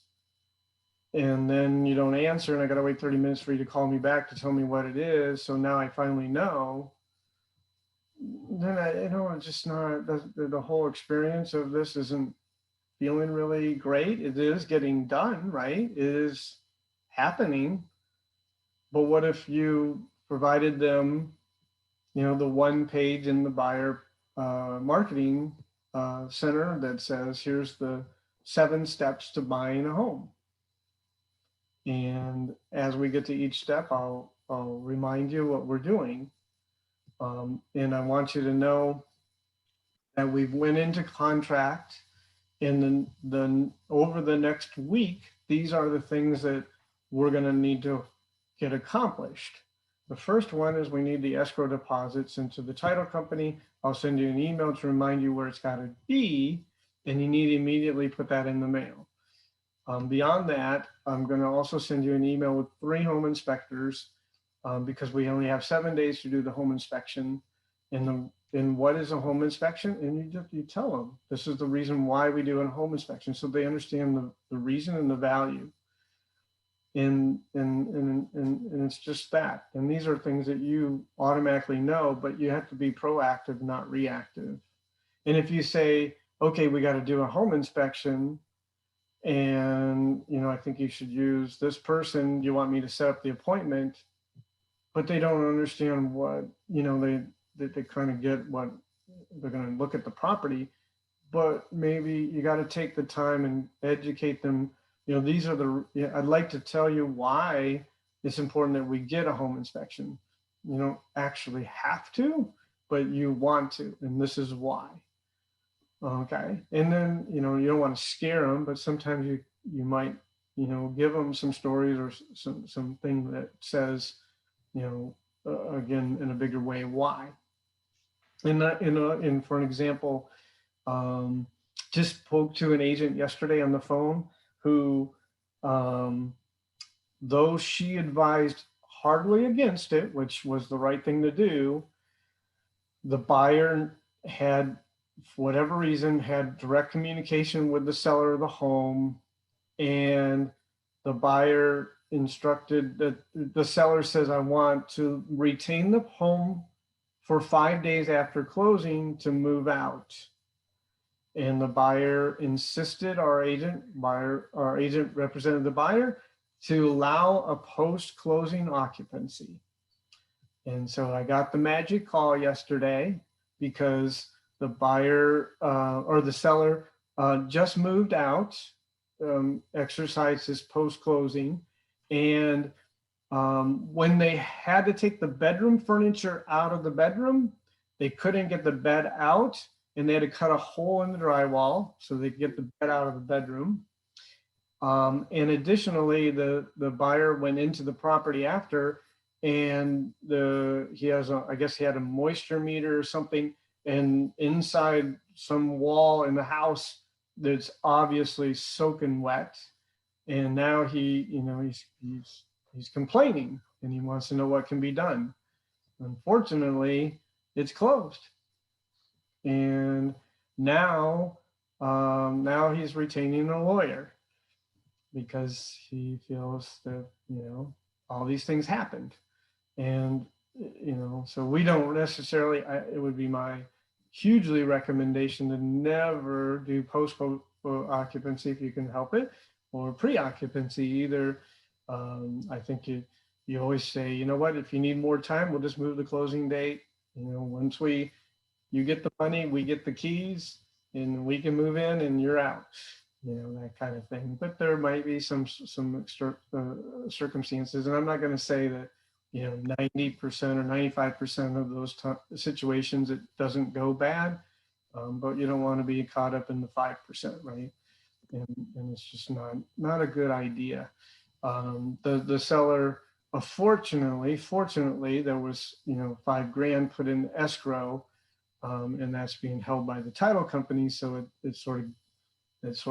and then you don't answer, and I gotta wait 30 minutes for you to call me back to tell me what it is, so now I finally know, then you know, it's just not, the whole experience of this isn't feeling really great. It is getting done, right? It is happening. But what if you provided them, you know, the one page in the buyer marketing center that says, here's the 7 steps to buying a home. And as we get to each step, I'll remind you what we're doing. And I want you to know that we've went into contract, and then over the next week, these are the things that we're going to need to get accomplished. The first one is we need the escrow deposits into the title company. I'll send you an email to remind you where it's got to be, and you need to immediately put that in the mail. Beyond that, I'm going to also send you an email with 3 home inspectors because we only have 7 days to do the home inspection. And what is a home inspection? And you tell them, this is the reason why we do a home inspection, so they understand the reason and the value. And it's just that. And these are things that you automatically know, but you have to be proactive, not reactive. And if you say, okay, we got to do a home inspection, and you know, I think you should use this person, you want me to set up the appointment, but they don't understand what, you know, they kind of get what they're going to look at the property, but maybe you got to take the time and educate them. You know, these are I'd like to tell you why it's important that we get a home inspection. You don't actually have to, but you want to, and this is why. Okay. And then, you know, you don't want to scare them, but sometimes you might, you know, give them some stories or something that says, you know, again, in a bigger way, why. And for an example, just spoke to an agent yesterday on the phone who, though she advised hardly against it, which was the right thing to do, the buyer had, for whatever reason, had direct communication with the seller of the home, and the buyer instructed that the seller says, I want to retain the home for 5 days after closing to move out. And the buyer insisted, our agent represented the buyer to allow a post-closing occupancy. And so I got the magic call yesterday because the buyer or the seller just moved out, exercised his post-closing, and when they had to take the bedroom furniture out of the bedroom, they couldn't get the bed out, and they had to cut a hole in the drywall so they could get the bed out of the bedroom. And additionally, the buyer went into the property after, and I guess he had a moisture meter or something, and inside some wall in the house that's obviously soaking wet. And now he's complaining, and he wants to know what can be done. Unfortunately, it's closed. And now he's retaining a lawyer because he feels that, you know, all these things happened. And, you know, so we don't necessarily, it would be my hugely recommendation to never do post occupancy if you can help it, or pre-occupancy either. I think you always say, you know what, if you need more time, we'll just move the closing date. You know, once you get the money, we get the keys, and we can move in and you're out. that kind of thing. But there might be some extra circumstances, and I'm not going to say that 90% or 95% of those situations it doesn't go bad, but you don't want to be caught up in the 5%, right? And it's just not a good idea. The seller, fortunately, there was $5,000 put in escrow, and that's being held by the title company, so it sort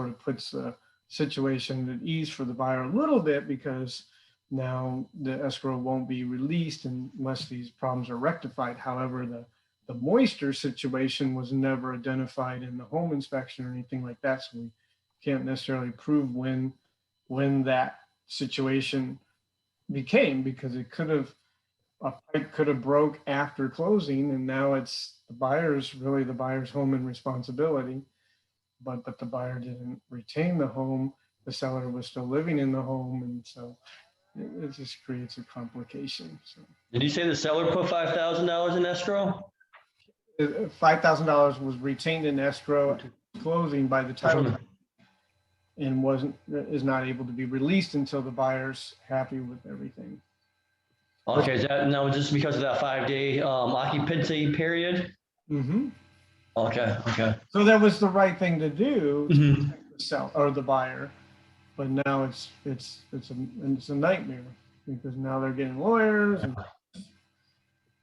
of puts the situation at ease for the buyer a little bit, because now the escrow won't be released unless these problems are rectified. However, the moisture situation was never identified in the home inspection or anything like that, so we can't necessarily prove when that situation became, because a pipe could have broke after closing, and now it's the buyer's home and responsibility. But the buyer didn't retain the home. The seller was still living in the home, and so it just creates a complication. So Did you say the seller put $5,000 in escrow? $5,000 was retained in escrow at closing by the title company, and is not able to be released until the buyer's happy with everything. Okay, is that now just because of that 5-day occupancy period? Mm-hmm. Okay. So that was the right thing to do to Mhm. protect the seller or the buyer, but now it's a nightmare, because now they're getting lawyers, and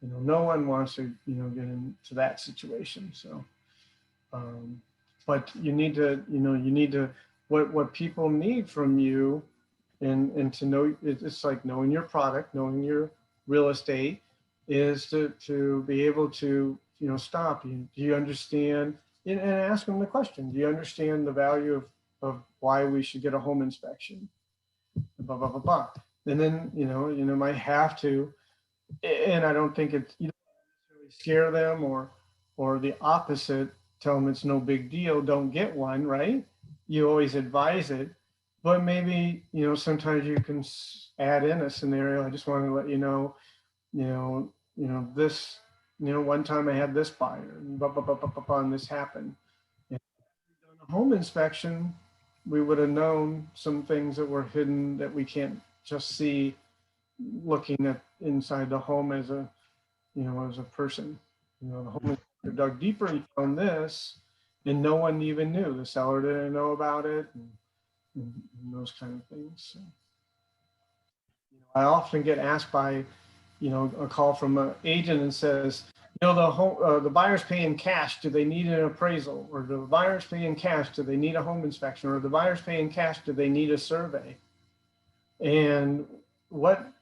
no one wants to get into that situation. So, but you need to what people need from you, and to know, it's like knowing your product, knowing your real estate, is to be able to stop you. Do you understand? And ask them the question: do you understand the value of why we should get a home inspection? Blah blah blah blah. And then might have to, and I don't think you don't necessarily scare them, or the opposite, tell them it's no big deal, don't get one, right? You always advise it, but maybe sometimes you can add in a scenario. I just want to let you know, this, one time I had this buyer, and blah blah blah blah blah, and this happened. And if we'd done a home inspection, we would have known some things that were hidden that we can't just see looking at inside the home as a person. The home inspector dug deeper and found this, and no one even knew. The seller didn't know about it, and those kind of things. So, I often get asked by, a call from an agent and says, the buyer's paying cash. Do they need an appraisal? Or the buyer's paying cash. Do they need a home inspection? Or the buyer's paying cash. Do they need a survey? And what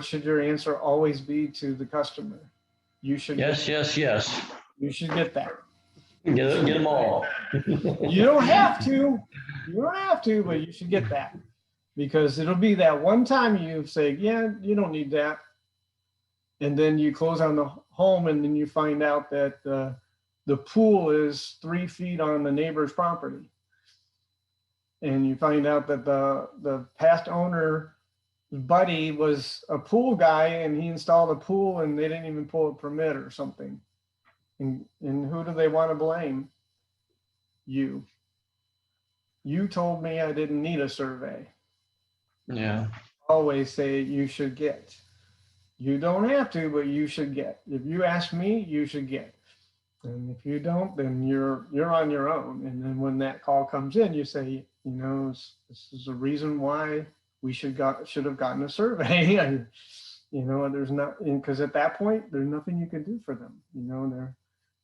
should your answer always be to the customer? You should Yes. You should get that. Get them all. You don't have to, but you should get that, because it'll be that one time you say, yeah, you don't need that. And then you close on the home, and then you find out that the pool is 3 feet on the neighbor's property. And you find out that the past owner buddy was a pool guy, and he installed a pool, and they didn't even pull a permit or something. And who do they want to blame? You. You told me I didn't need a survey. Yeah. Always say you should get. You don't have to, but you should get. If you ask me, you should get. And if you don't, then you're on your own. And then when that call comes in, you say, this is a reason why we should have gotten a survey. And, there's not, because at that point, there's nothing you can do for them.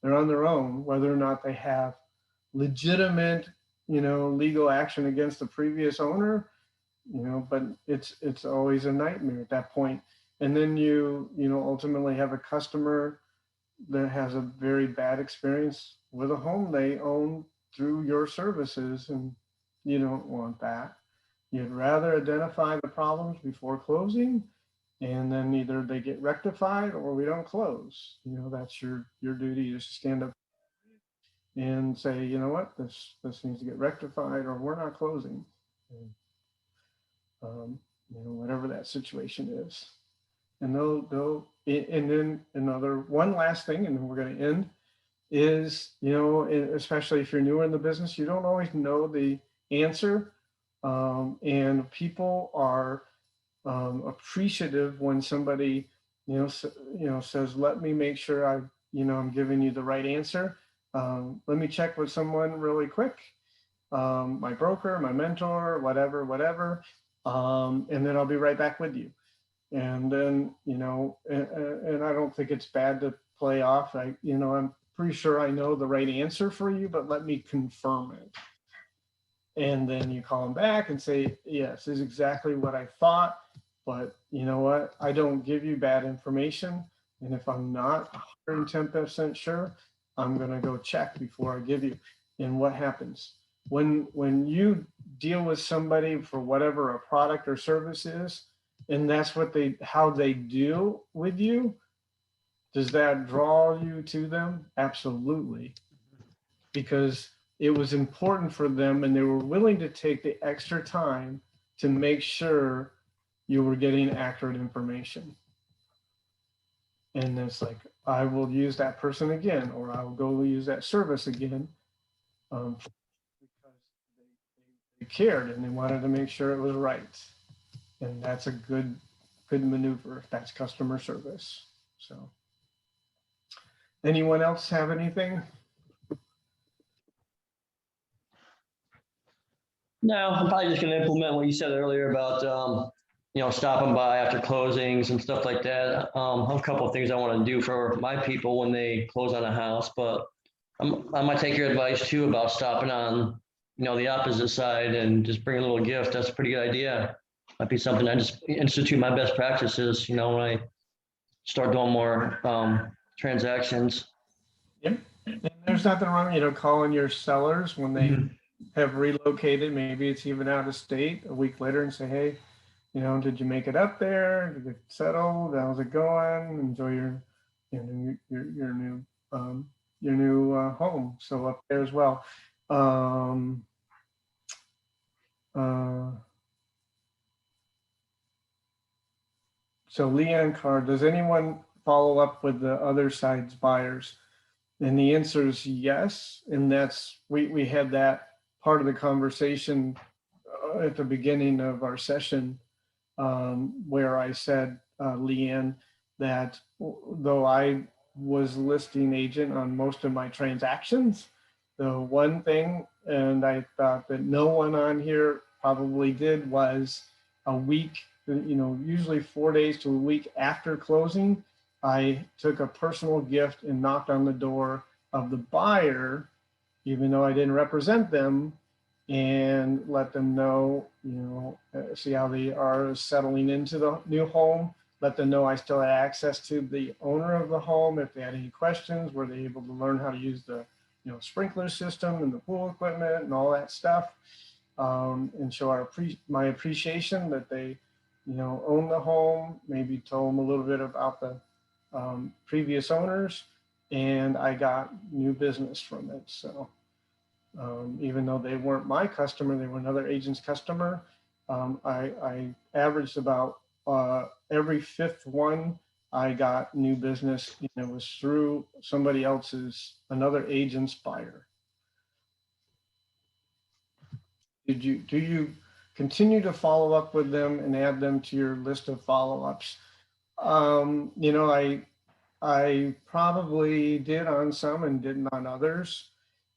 They're on their own, whether or not they have legitimate, legal action against the previous owner, but it's always a nightmare at that point. And then you ultimately have a customer that has a very bad experience with a home they own through your services, and you don't want that. You'd rather identify the problems before closing, and then either they get rectified or we don't close. That's your duty, is to stand up and say, you know what, this needs to get rectified, or we're not closing. And, whatever that situation is. And and then one last thing, and then we're going to end, is, especially if you're newer in the business, you don't always know the answer. And people are appreciative when somebody, says, let me make sure I'm giving you the right answer. Let me check with someone really quick. My broker, my mentor, whatever. And then I'll be right back with you. And then, and I don't think it's bad to play off. I'm pretty sure I know the right answer for you, but let me confirm it. And then you call them back and say, yes, this is exactly what I thought, but you know what? I don't give you bad information. And if I'm not 110% sure, I'm going to go check before I give you. And what happens? When you deal with somebody for whatever a product or service is, and that's how they deal with you, does that draw you to them? Absolutely. Because it was important for them and they were willing to take the extra time to make sure you were getting accurate information. And it's like, I will use that person again, or I will go use that service again, because they cared and they wanted to make sure it was right. And that's a good maneuver. That's customer service. So anyone else have anything? No, I'm probably just gonna implement what you said earlier about, stopping by after closings and stuff like that. I have a couple of things I want to do for my people when they close on a house, but I might take your advice too about stopping on, the opposite side and just bring a little gift. That's a pretty good idea. Might be something I just institute my best practices, when I start doing more transactions. Yep. And there's nothing wrong, calling your sellers when they have relocated. Maybe it's even out of state a week later and say, hey, did you make it up there? Did you get settled? How's it going? Enjoy your new home. So up there as well. So Leanne Carr, does anyone follow up with the other side's buyers? And the answer is yes. And that's, we had that part of the conversation at the beginning of our session, where I said, Leanne, that though I was listing agent on most of my transactions, the one thing, and I thought that no one on here probably did, was a week, usually 4 days to a week after closing, I took a personal gift and knocked on the door of the buyer, even though I didn't represent them, and let them know, see how they are settling into the new home, let them know I still had access to the owner of the home. If they had any questions, were they able to learn how to use the sprinkler system and the pool equipment and all that stuff, and show my appreciation that they own the home, maybe told them a little bit about the previous owners, and I got new business from it. So even though they weren't my customer, they were another agent's customer, I averaged about every fifth one I got new business, and it was through somebody else's, another agent's buyer. Do you continue to follow up with them and add them to your list of follow-ups? I probably did on some and didn't on others.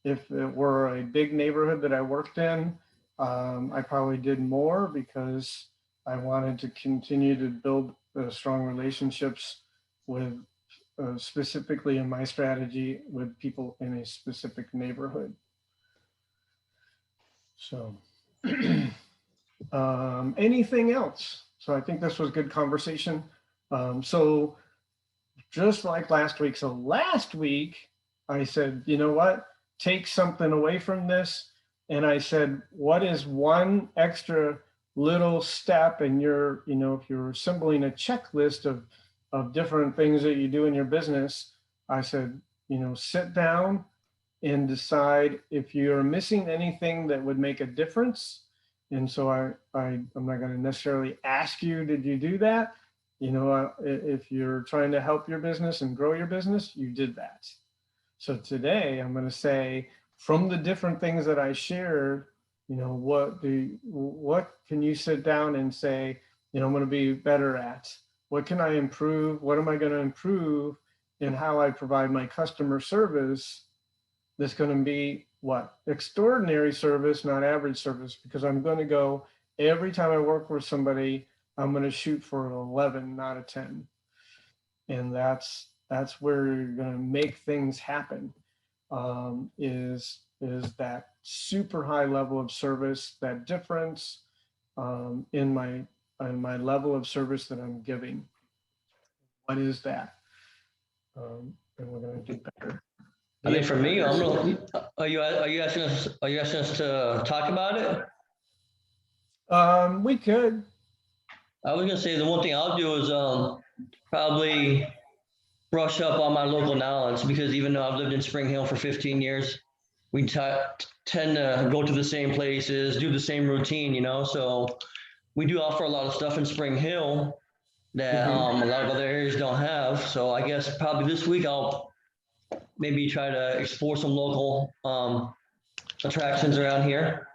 If it were a big neighborhood that I worked in, I probably did more because I wanted to continue to build strong relationships with, specifically in my strategy, with people in a specific neighborhood. So anything else? So I think this was good conversation. So just like last week. So last week I said, you know what, take something away from this. And I said, what is one extra little step in your, if you're assembling a checklist of different things that you do in your business, I said, sit down and decide if you're missing anything that would make a difference. And so I'm not going to necessarily ask you, did you do that? If you're trying to help your business and grow your business, you did that. So today I'm going to say, from the different things that I shared, what can you sit down and say, I'm going to be better at? What can I improve? What am I going to improve in how I provide my customer service? That's going to be what? Extraordinary service, not average service, because I'm going to go every time I work with somebody, I'm going to shoot for an 11, not a 10. And that's where you're going to make things happen, is that super high level of service, that difference in my level of service that I'm giving. What is that? And we're going to do better. I think for me, are you asking us to talk about it? We could. I was gonna say the one thing I'll do is probably brush up on my local knowledge, because even though I've lived in Spring Hill for 15 years, we tend to go to the same places, do the same routine, so we do offer a lot of stuff in Spring Hill that a lot of other areas don't have. So I guess probably this week I'll maybe try to explore some local attractions around here.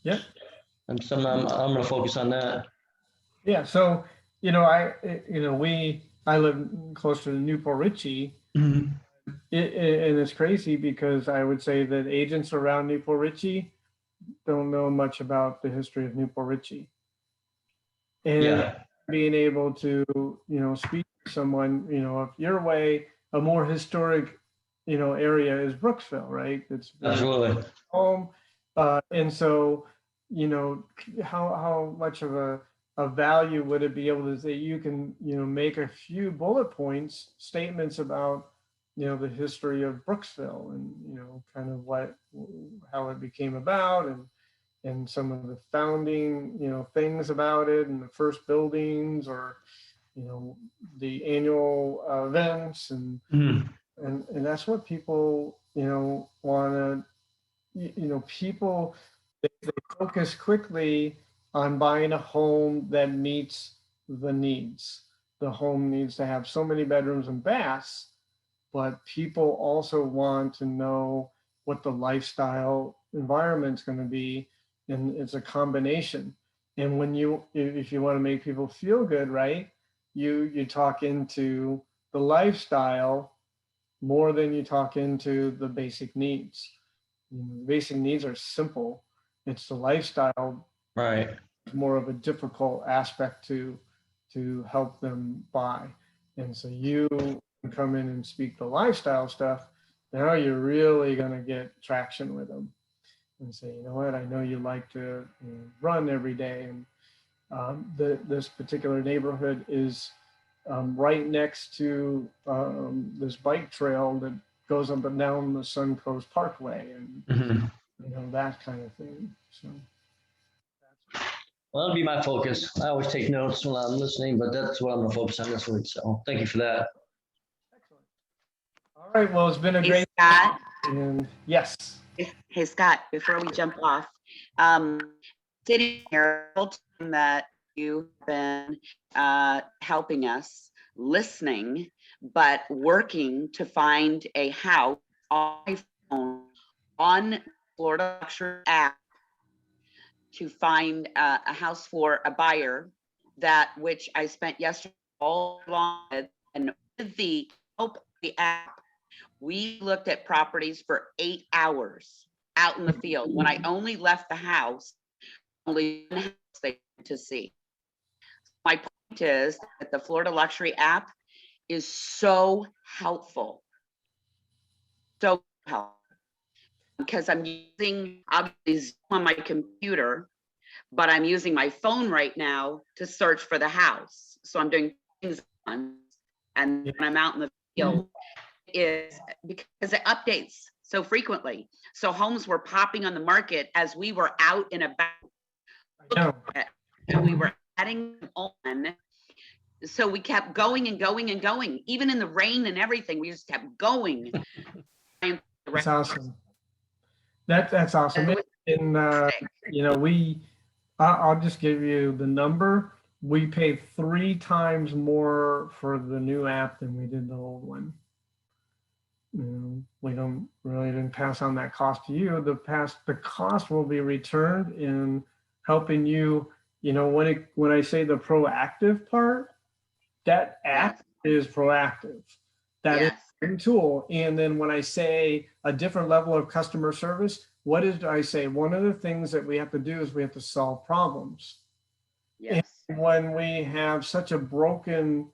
Yep. And I'm going to focus on that. Yeah. So, I live close to Newport Richey. And it's crazy because I would say that agents around Newport Richey don't know much about the history of Newport Richey. And being able to, speak to someone, if your way, a more historic, area is Brooksville, right? It's absolutely home. And so, how much of a value would it be able to say you can, make a few bullet points, statements about, the history of Brooksville and, kind of how it became about and some of the founding, things about it and the first buildings or, the annual events and that's what people, want to, people, they focus quickly on buying a home that meets the needs. The home needs to have so many bedrooms and baths, but people also want to know what the lifestyle environment's going to be. And it's a combination. And if you want to make people feel good, right, you talk into the lifestyle more than you talk into the basic needs. The basic needs are simple. It's the lifestyle, right, more of a difficult aspect to help them buy. And so you come in and speak the lifestyle stuff, now you're really going to get traction with them and say, you know what, I know you like to run every day. And this particular neighborhood is right next to this bike trail that goes up and down the Suncoast Parkway and that kind of thing. So well, that'll be my focus. I always take notes when I'm listening, but that's what I'm going to focus on this week. So thank you for that. excellent. All right, well, it's been a Hey, great Scott. and yes. Hey, Scott, before we jump off, sitting here, that you've been helping us, listening, but working to find a house on iPhone on Florida Luxury app to find a house for a buyer, which I spent yesterday all along with, and with the help of the app, we looked at properties for 8 hours out in the field when I only left the house, only one house they to see. My point is that the Florida Luxury app is so helpful. So helpful. Because I'm using obviously Zoom on my computer, but I'm using my phone right now to search for the house. So I'm doing things on, and when I'm out in the field, is because it updates so frequently. So homes were popping on the market as we were out and about, and we were adding on. So we kept going and going and going, even in the rain and everything. We just kept going. That's awesome. That's awesome. And I'll just give you the number. We paid 3 times more for the new app than we did the old one. we don't really didn't pass on that cost to you. The cost will be returned in helping you, when I say the proactive part, that app is proactive. That is Yes. a tool. And then when I say a different level of customer service, what did I say? One of the things that we have to do is we have to solve problems. Yes. When we have such a broken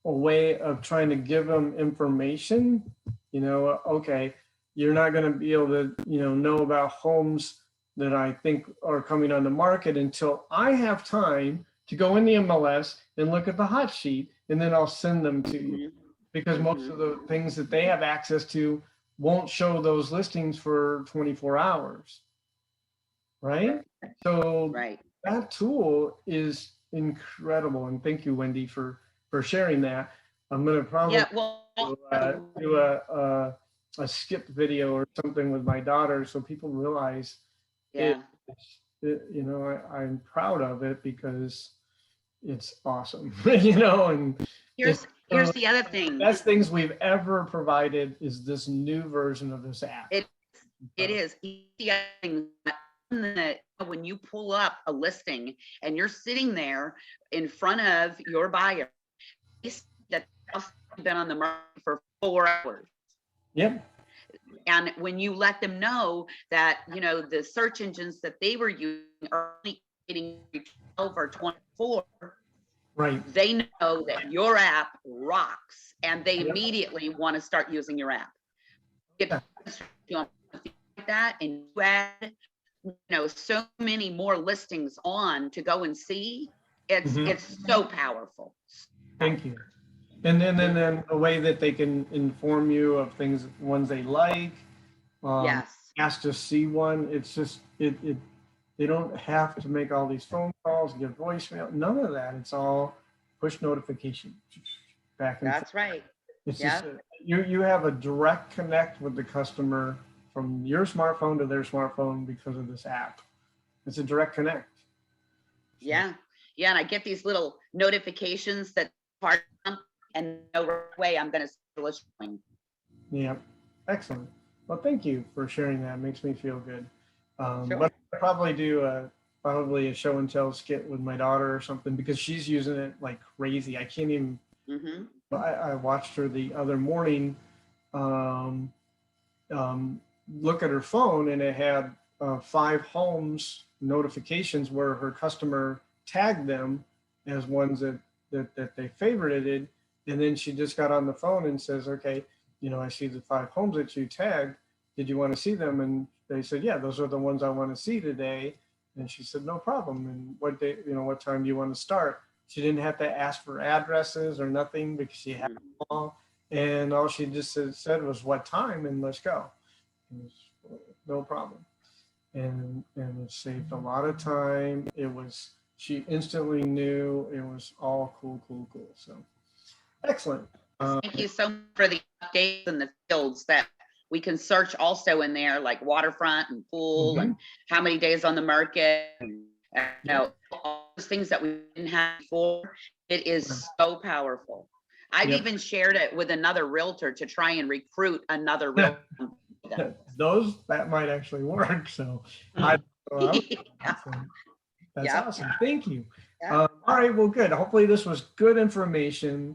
way of trying to give them information, okay, you're not going to be able to, know about homes that I think are coming on the market until I have time to go in the MLS and look at the hot sheet, and then I'll send them to you. Mhm. Because most of the things that they have access to won't show those listings for 24 hours, right? So Right. that tool is incredible, and thank you, Wendy, for sharing that. I'm going to probably Yeah. Well, do a skip video or something with my daughter so people realize yeah. I'm proud of it because it's awesome, and it's Here's the other thing. best things we've ever provided is this new version of this app. It is the other thing that when you pull up a listing and you're sitting there in front of your buyer, that house has been on the market for 4 hours. Yep. And when you let them know that, the search engines that they were using are only getting 12 or 24, Right. they know that your app rocks and they Yep. immediately want to start using your app. Yeah. Like that, and you add, so many more listings on to go and see. It's so powerful. Thank you. And then a way that they can inform you of things, ones they like. Yes. Ask to see one. It's just they don't have to make all these phone calls, give voicemail, none of that. It's all push notification back and That's right. it's Yeah. just you have a direct connect with the customer from your smartphone to their smartphone because of this app. It's a direct connect. Yeah. Yeah. And I get these little notifications that part and no right way I'm going to schedule a showing. Yeah, excellent. Well, thank you for sharing that. It makes me feel good. Sure. But I'll probably do probably a show and tell skit with my daughter or something because she's using it like crazy. I can't even. Mm-hmm. I watched her the other morning look at her phone, and it had 5 homes notifications where her customer tagged them as ones that they favorited. And then she just got on the phone and says, okay, I see the 5 homes that you tagged. Did you want to see them? And they said, yeah, those are the ones I want to see today. And she said, no problem. And what day, what time do you want to start? She didn't have to ask for addresses or nothing because she had them all. And all she just said was what time and let's go. It was no problem. And it saved a lot of time. She instantly knew it was all cool. So excellent. Thank you so much for the updates in the fields that we can search also in there, like waterfront and pool and how many days on the market. All those things that we didn't have before. It is so powerful. I've even shared it with another realtor to try and recruit another realtor. That might actually work. So that's awesome. Thank you. All right. Well, good. Hopefully this was good information.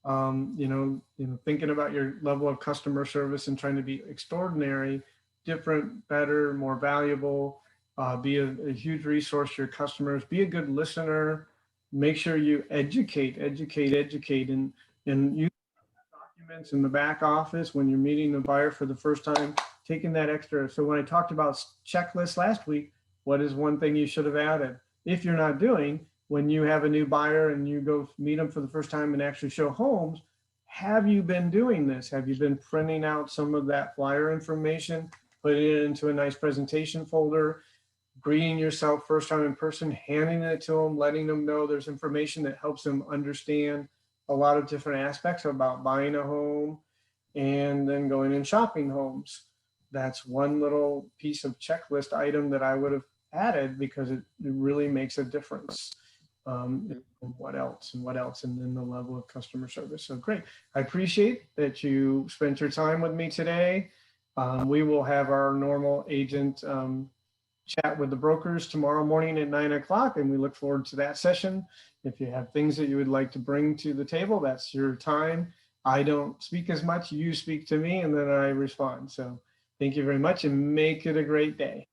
Thinking about your level of customer service and trying to be extraordinary, different, better, more valuable, be a huge resource to your customers, be a good listener, make sure you educate and use documents in the back office when you're meeting the buyer for the first time, taking that extra. So when I talked about checklists last week, what is one thing you should have added? If you're not doing, when you have a new buyer and you go meet them for the first time and actually show homes, have you been doing this? Have you been printing out some of that flyer information, putting it into a nice presentation folder, greeting yourself first time in person, handing it to them, letting them know there's information that helps them understand a lot of different aspects about buying a home and then going and shopping homes. That's one little piece of checklist item that I would have added because it really makes a difference. and what else, and then the level of customer service. So great. I appreciate that you spent your time with me today. We will have our normal agent chat with the brokers tomorrow morning at 9 o'clock, and we look forward to that session. If you have things that you would like to bring to the table, that's your time. I don't speak as much, you speak to me, and then I respond. So thank you very much, and make it a great day.